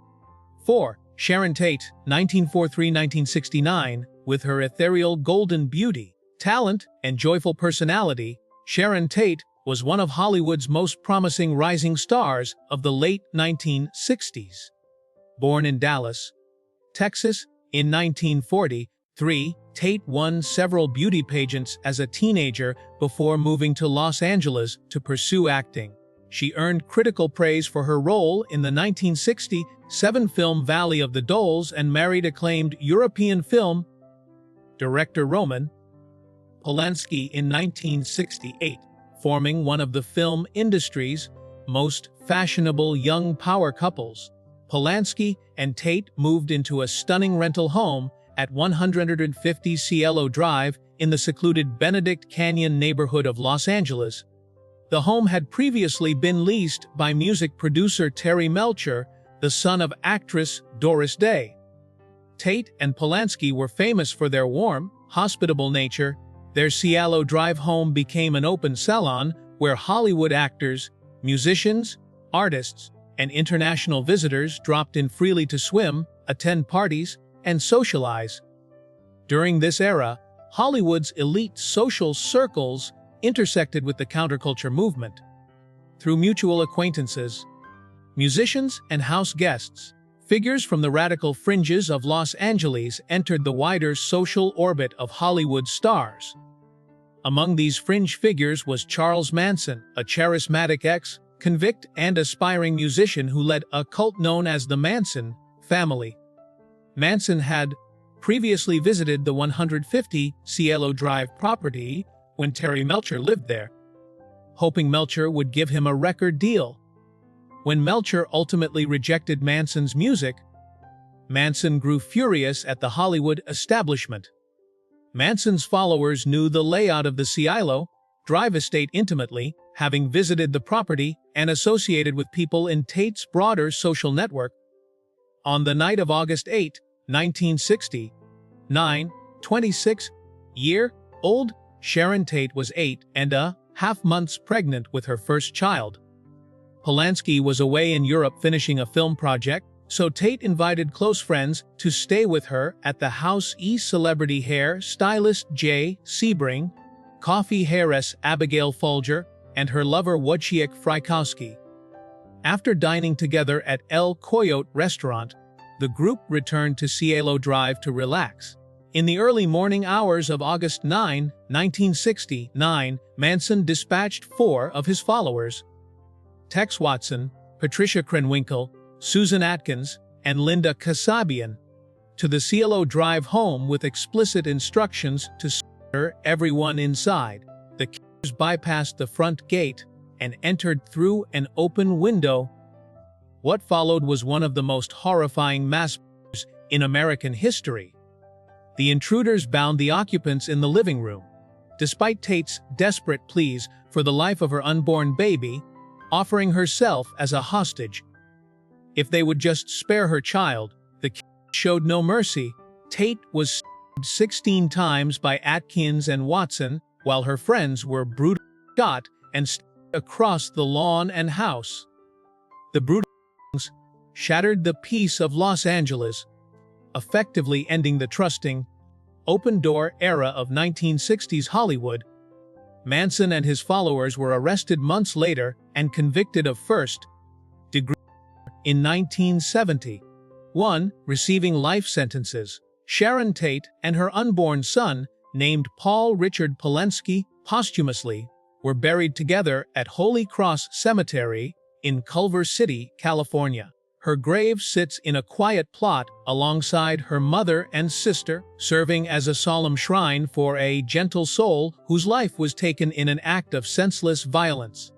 4. Sharon Tate, 1943-1969, with her ethereal golden beauty, talent, and joyful personality, Sharon Tate was one of Hollywood's most promising rising stars of the late 1960s. Born in Dallas, Texas, in 1943, Tate won several beauty pageants as a teenager before moving to Los Angeles to pursue acting. She earned critical praise for her role in the 1967 film Valley of the Dolls and married acclaimed European film director Roman Polanski in 1968, forming one of the film industry's most fashionable young power couples. Polanski and Tate moved into a stunning rental home at 150 Cielo Drive in the secluded Benedict Canyon neighborhood of Los Angeles. The home had previously been leased by music producer Terry Melcher, the son of actress Doris Day. Tate and Polanski were famous for their warm, hospitable nature. Their Cielo Drive home became an open salon where Hollywood actors, musicians, artists, and international visitors dropped in freely to swim, attend parties, and socialize. During this era, Hollywood's elite social circles intersected with the counterculture movement. Through mutual acquaintances, musicians and house guests, figures from the radical fringes of Los Angeles entered the wider social orbit of Hollywood stars. Among these fringe figures was Charles Manson, a charismatic ex-convict and aspiring musician who led a cult known as the Manson family. Manson had previously visited the 150 Cielo Drive property when Terry Melcher lived there, hoping Melcher would give him a record deal. When Melcher ultimately rejected Manson's music, Manson grew furious at the Hollywood establishment. Manson's followers knew the layout of the Cielo Drive estate intimately, having visited the property and associated with people in Tate's broader social network. On the night of August 8, 1969, 26-year-old Sharon Tate was 8.5 months pregnant with her first child. Polanski was away in Europe finishing a film project, so Tate invited close friends to stay with her at the house. Celebrity hair stylist Jay Sebring, coffee heiress Abigail Folger, and her lover Wojciech Frykowski. After dining together at El Coyote restaurant, the group returned to Cielo Drive to relax. In the early morning hours of August 9, 1969, Manson dispatched 4 of his followers, Tex Watson, Patricia Krenwinkel, Susan Atkins, and Linda Kasabian, to the Cielo Drive home with explicit instructions to murder everyone inside. The killers bypassed the front gate and entered through an open window. What followed was one of the most horrifying mass murders in American history. The intruders bound the occupants in the living room. Despite Tate's desperate pleas for the life of her unborn baby, offering herself as a hostage, if they would just spare her child, the killers showed no mercy. Tate was stabbed 16 times by Atkins and Watson, while her friends were brutally shot and stabbed across the lawn and house. The brutal shattered the peace of Los Angeles, effectively ending the trusting, open-door era of 1960s Hollywood. Manson and his followers were arrested months later and convicted of first-degree in 1970. 1. Receiving life sentences. Sharon Tate and her unborn son, named Paul Richard Polensky, posthumously, were buried together at Holy Cross Cemetery in Culver City, California. Her grave sits in a quiet plot alongside her mother and sister, serving as a solemn shrine for a gentle soul whose life was taken in an act of senseless violence.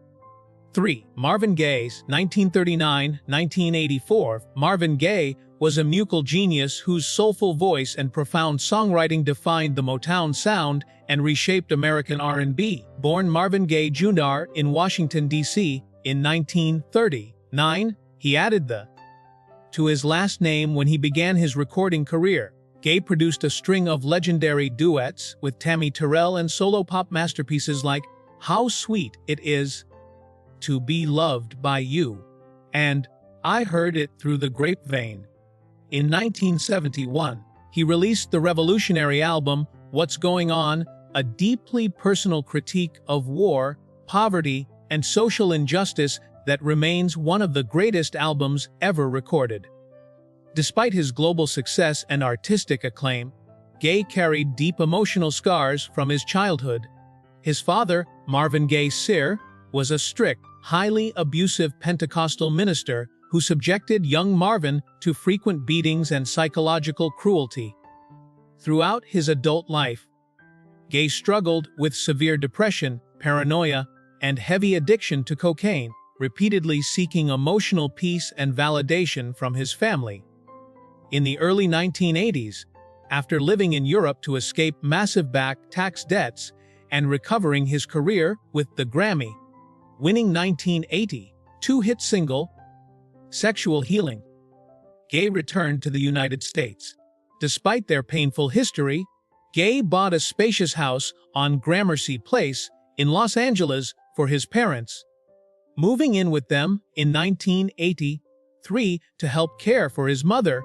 3. Marvin Gaye's 1939-1984. Marvin Gaye was a musical genius whose soulful voice and profound songwriting defined the Motown sound and reshaped American R&B. Born Marvin Gaye Jr. in Washington, D.C. in 1939, he added the to his last name when he began his recording career. Gaye produced a string of legendary duets with Tammy Terrell and solo pop masterpieces like How Sweet It Is to Be Loved by You and I Heard It Through the Grapevine. In 1971, he released the revolutionary album What's Going On, a deeply personal critique of war, poverty, and social injustice that remains one of the greatest albums ever recorded. Despite his global success and artistic acclaim, Gaye carried deep emotional scars from his childhood. His father, Marvin Gaye Sr., was a strict, highly abusive Pentecostal minister who subjected young Marvin to frequent beatings and psychological cruelty. Throughout his adult life, Gaye struggled with severe depression, paranoia, and heavy addiction to cocaine, repeatedly seeking emotional peace and validation from his family. In the early 1980s, after living in Europe to escape massive back tax debts and recovering his career with the Grammy-winning 1982 hit single, Sexual Healing, Gaye returned to the United States. Despite their painful history, Gaye bought a spacious house on Gramercy Place in Los Angeles for his parents, moving in with them in 1983 to help care for his mother,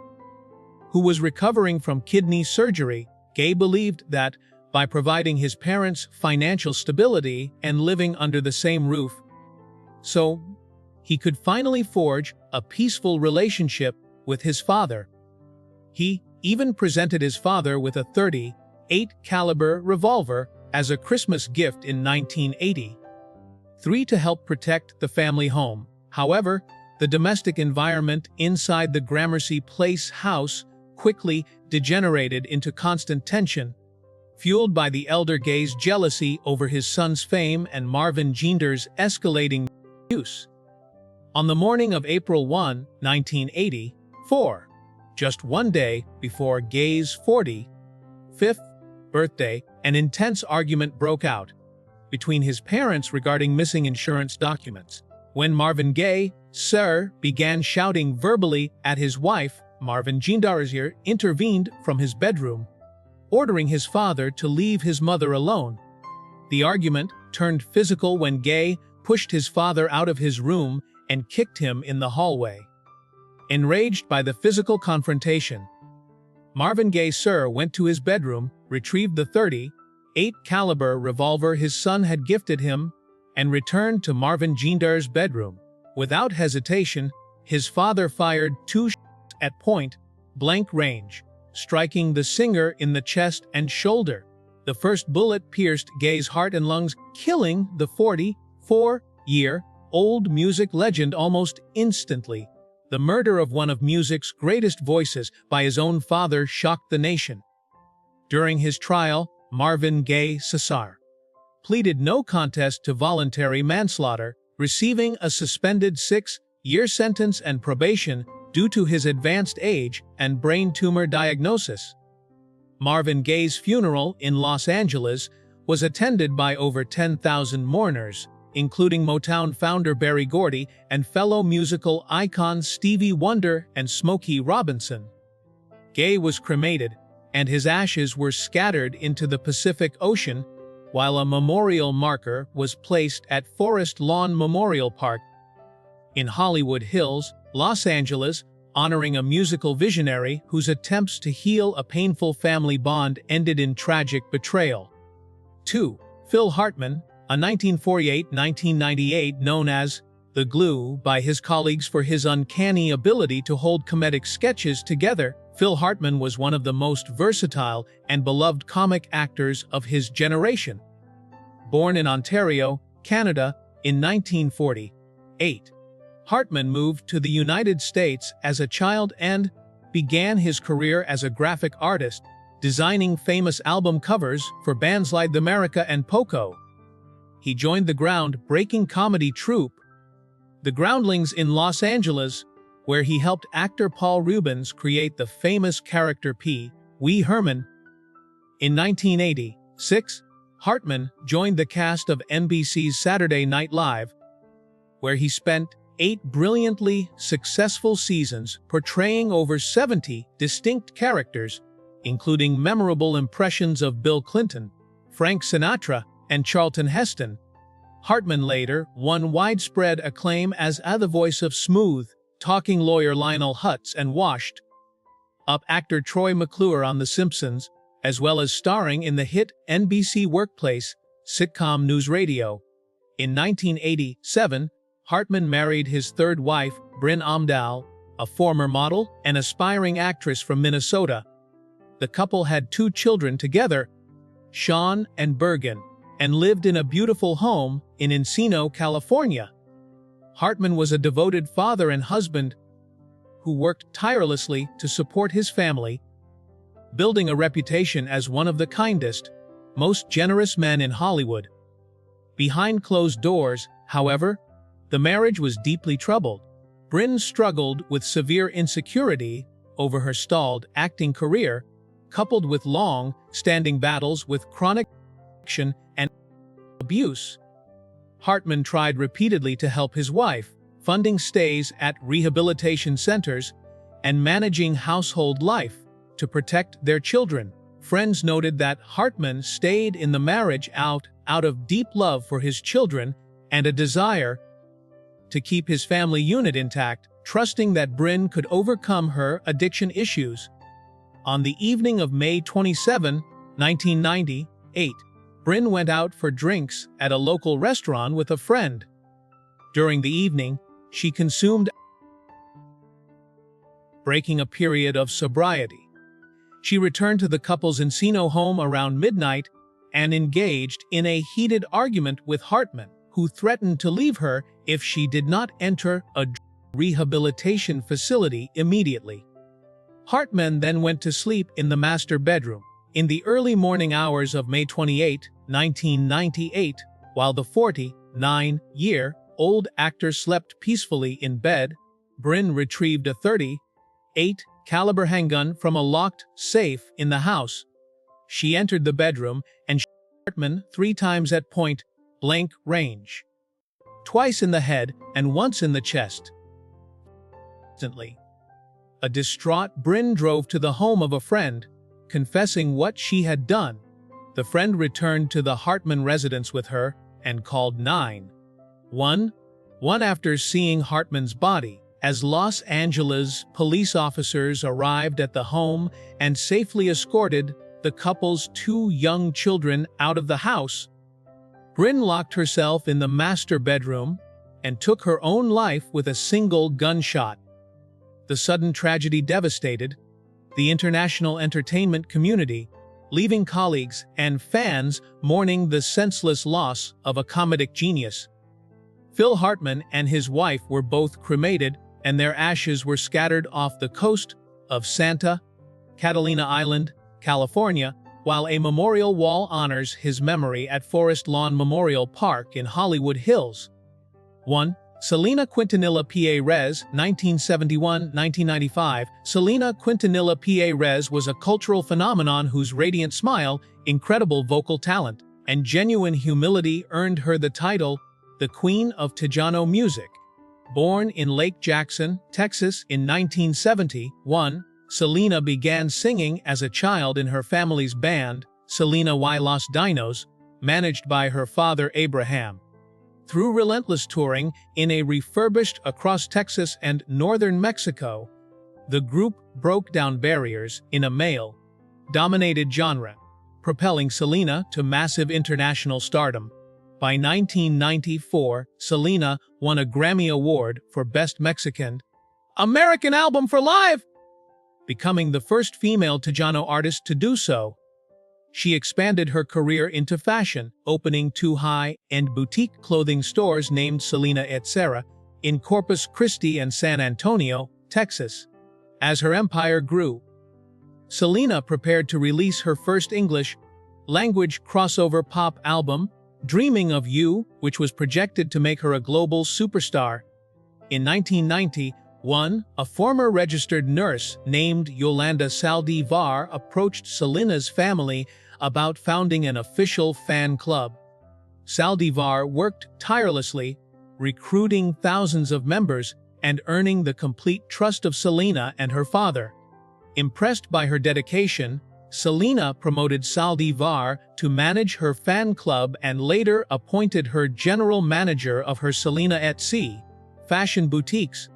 who was recovering from kidney surgery. Gaye believed that, by providing his parents financial stability and living under the same roof, he could finally forge a peaceful relationship with his father. He even presented his father with a .38 caliber revolver as a Christmas gift in 1983 to help protect the family home. However, the domestic environment inside the Gramercy Place house quickly degenerated into constant tension, fueled by the elder Gaye's jealousy over his son's fame and Marvin Ginder's escalating abuse. On the morning of April 1, 1984, just one day before Gaye's 45th birthday, an intense argument broke out between his parents regarding missing insurance documents. When Marvin Gaye Sr. began shouting verbally at his wife, Marvin Ginder's intervened from his bedroom, ordering his father to leave his mother alone. The argument turned physical when Gaye pushed his father out of his room and kicked him in the hallway. Enraged by the physical confrontation, Marvin Gaye Sr. went to his bedroom, retrieved the .38 caliber revolver his son had gifted him, and returned to Marvin Ginder's bedroom. Without hesitation, his father fired 2 shots at point-blank range, striking the singer in the chest and shoulder. The first bullet pierced Gaye's heart and lungs, killing the 44-year-old music legend almost instantly. The murder of one of music's greatest voices by his own father shocked the nation. During his trial, Marvin Gaye Sr. pleaded no contest to voluntary manslaughter, receiving a suspended 6-year sentence and probation due to his advanced age and brain tumor diagnosis. Marvin Gaye's funeral in Los Angeles was attended by over 10,000 mourners, including Motown founder Berry Gordy and fellow musical icons Stevie Wonder and Smokey Robinson. Gaye was cremated, and his ashes were scattered into the Pacific Ocean, while a memorial marker was placed at Forest Lawn Memorial Park in Hollywood Hills, Los Angeles, honoring a musical visionary whose attempts to heal a painful family bond ended in tragic betrayal. 2. Phil Hartman, a 1948-1998 known as The Glue by his colleagues for his uncanny ability to hold comedic sketches together. Phil Hartman was one of the most versatile and beloved comic actors of his generation. Born in Ontario, Canada, in 1948, Hartman moved to the United States as a child and began his career as a graphic artist, designing famous album covers for bands like America and Poco. He joined the ground-breaking comedy troupe, The Groundlings in Los Angeles, where he helped actor Paul Reubens create the famous character Pee Wee Herman. In 1986, Hartman joined the cast of NBC's Saturday Night Live, where he spent 8 brilliantly successful seasons portraying over 70 distinct characters, including memorable impressions of Bill Clinton, Frank Sinatra, and Charlton Heston. Hartman later won widespread acclaim as the voice of smooth-talking lawyer Lionel Hutz and washed-up actor Troy McClure on The Simpsons, as well as starring in the hit NBC Workplace sitcom News Radio. In 1987, Hartman married his third wife, Bryn Omdahl, a former model and aspiring actress from Minnesota. The couple had 2 children together, Sean and Bergen, and lived in a beautiful home in Encino, California. Hartman was a devoted father and husband who worked tirelessly to support his family, building a reputation as one of the kindest, most generous men in Hollywood. Behind closed doors, however, the marriage was deeply troubled. Bryn struggled with severe insecurity over her stalled acting career, coupled with long-standing battles with chronic addiction and abuse. Hartman tried repeatedly to help his wife, funding stays at rehabilitation centers and managing household life to protect their children. Friends noted that Hartman stayed in the marriage out of deep love for his children and a desire to keep his family unit intact, trusting that Bryn could overcome her addiction issues. On the evening of May 27, 1998, Bryn went out for drinks at a local restaurant with a friend. During the evening, she consumed, breaking a period of sobriety. She returned to the couple's Encino home around midnight and engaged in a heated argument with Hartman, who threatened to leave her if she did not enter a rehabilitation facility immediately. Hartman then went to sleep in the master bedroom. In the early morning hours of May 28, 1998, while the 49-year-old actor slept peacefully in bed, Bryn retrieved a .38 caliber handgun from a locked safe in the house. She entered the bedroom and shot Hartman 3 times at point-blank range, twice in the head and once in the chest. Instantly, a distraught Bryn drove to the home of a friend, confessing what she had done. The friend returned to the Hartman residence with her and called 911 after seeing Hartman's body. As Los Angeles police officers arrived at the home and safely escorted the couple's 2 young children out of the house, Bryn locked herself in the master bedroom and took her own life with a single gunshot. The sudden tragedy devastated the international entertainment community, leaving colleagues and fans mourning the senseless loss of a comedic genius. Phil Hartman and his wife were both cremated, and their ashes were scattered off the coast of Santa Catalina Island, California, while a memorial wall honors his memory at Forest Lawn Memorial Park in Hollywood Hills. 1. Selena Quintanilla Perez, 1971-1995. Selena Quintanilla Perez was a cultural phenomenon whose radiant smile, incredible vocal talent, and genuine humility earned her the title, the Queen of Tejano Music. Born in Lake Jackson, Texas in 1971, Selena began singing as a child in her family's band, Selena y Los Dinos, managed by her father Abraham. Through relentless touring in a refurbished across Texas and northern Mexico, the group broke down barriers in a male-dominated genre, propelling Selena to massive international stardom. By 1994, Selena won a Grammy Award for Best Mexican American Album for Live, becoming the first female Tejano artist to do so. She expanded her career into fashion, opening two high-end boutique clothing stores named Selena Etc. in Corpus Christi and San Antonio, Texas. As her empire grew, Selena prepared to release her first English-language crossover pop album, Dreaming of You, which was projected to make her a global superstar. In 1991, a former registered nurse named Yolanda Saldivar approached Selena's family about founding an official fan club. Saldivar worked tirelessly, recruiting thousands of members and earning the complete trust of Selena and her father. Impressed by her dedication, Selena promoted Saldivar to manage her fan club and later appointed her general manager of her Selena Etsy fashion boutiques.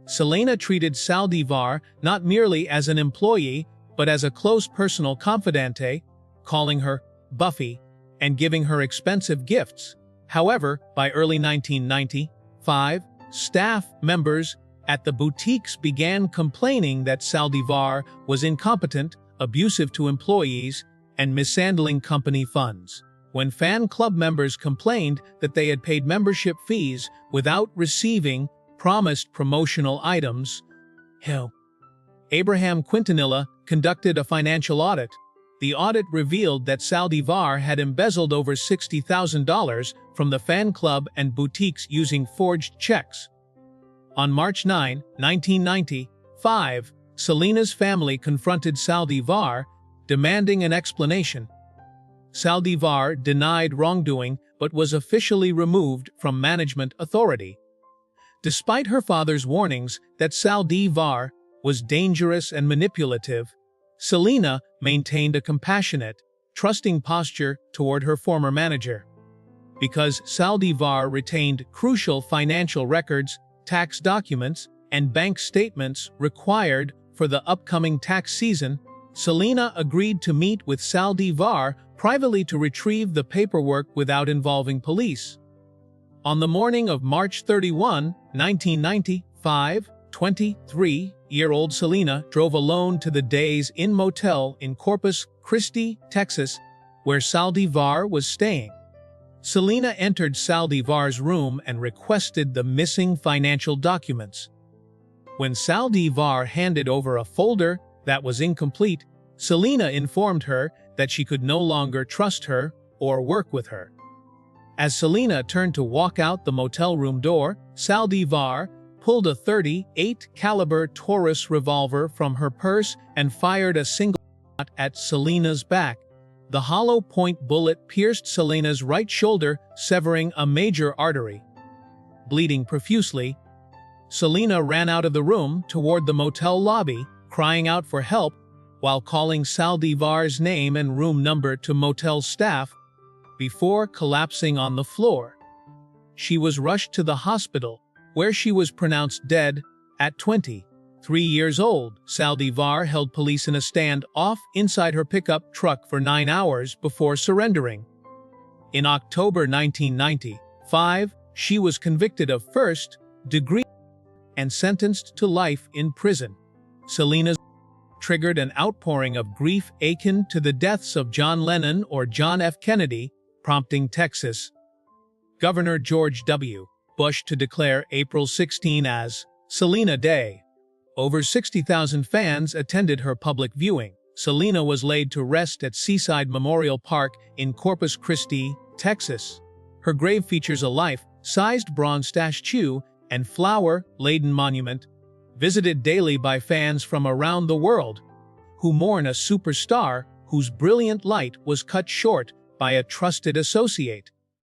Selena treated Saldivar not merely as an employee, but as a close personal confidante, calling her Buffy and giving her expensive gifts. However, by early 1995, staff members at the boutiques began complaining that Saldivar was incompetent, abusive to employees, and mishandling company funds. When fan club members complained that they had paid membership fees without receiving promised promotional items, Abraham Quintanilla conducted a financial audit. The audit revealed that Saldivar had embezzled over $60,000 from the fan club and boutiques using forged checks. On March 9, 1995, Selena's family confronted Saldivar, demanding an explanation. Saldivar denied wrongdoing but was officially removed from management authority. Despite her father's warnings that Saldivar was dangerous and manipulative, Selena maintained a compassionate, trusting posture toward her former manager. Because Saldivar retained crucial financial records, tax documents, and bank statements required for the upcoming tax season, Selena agreed to meet with Saldivar privately to retrieve the paperwork without involving police. On the morning of March 31, 1995, 23-year-old Selena drove alone to the Days Inn Motel in Corpus Christi, Texas, where Saldivar was staying. Selena entered Saldivar's room and requested the missing financial documents. When Saldivar handed over a folder that was incomplete, Selena informed her that she could no longer trust her or work with her. As Selena turned to walk out the motel room door, Saldivar pulled a .38 caliber Taurus revolver from her purse and fired a single shot at Selena's back. The hollow point bullet pierced Selena's right shoulder, severing a major artery. Bleeding profusely, Selena ran out of the room toward the motel lobby, crying out for help while calling Saldivar's name and room number to motel staff before collapsing on the floor. She was rushed to the hospital, where she was pronounced dead at 23 years old. Saldivar held police in a standoff inside her pickup truck for 9 hours before surrendering. In October 1995, she was convicted of first-degree and sentenced to life in prison. Selena's triggered an outpouring of grief akin to the deaths of John Lennon or John F. Kennedy, prompting Texas Governor George W. Bush to declare April 16 as Selena Day. Over 60,000 fans attended her public viewing. Selena was laid to rest at Seaside Memorial Park in Corpus Christi, Texas. Her grave features a life-sized bronze statue and flower-laden monument, visited daily by fans from around the world, who mourn a superstar whose brilliant light was cut short by a trusted associate.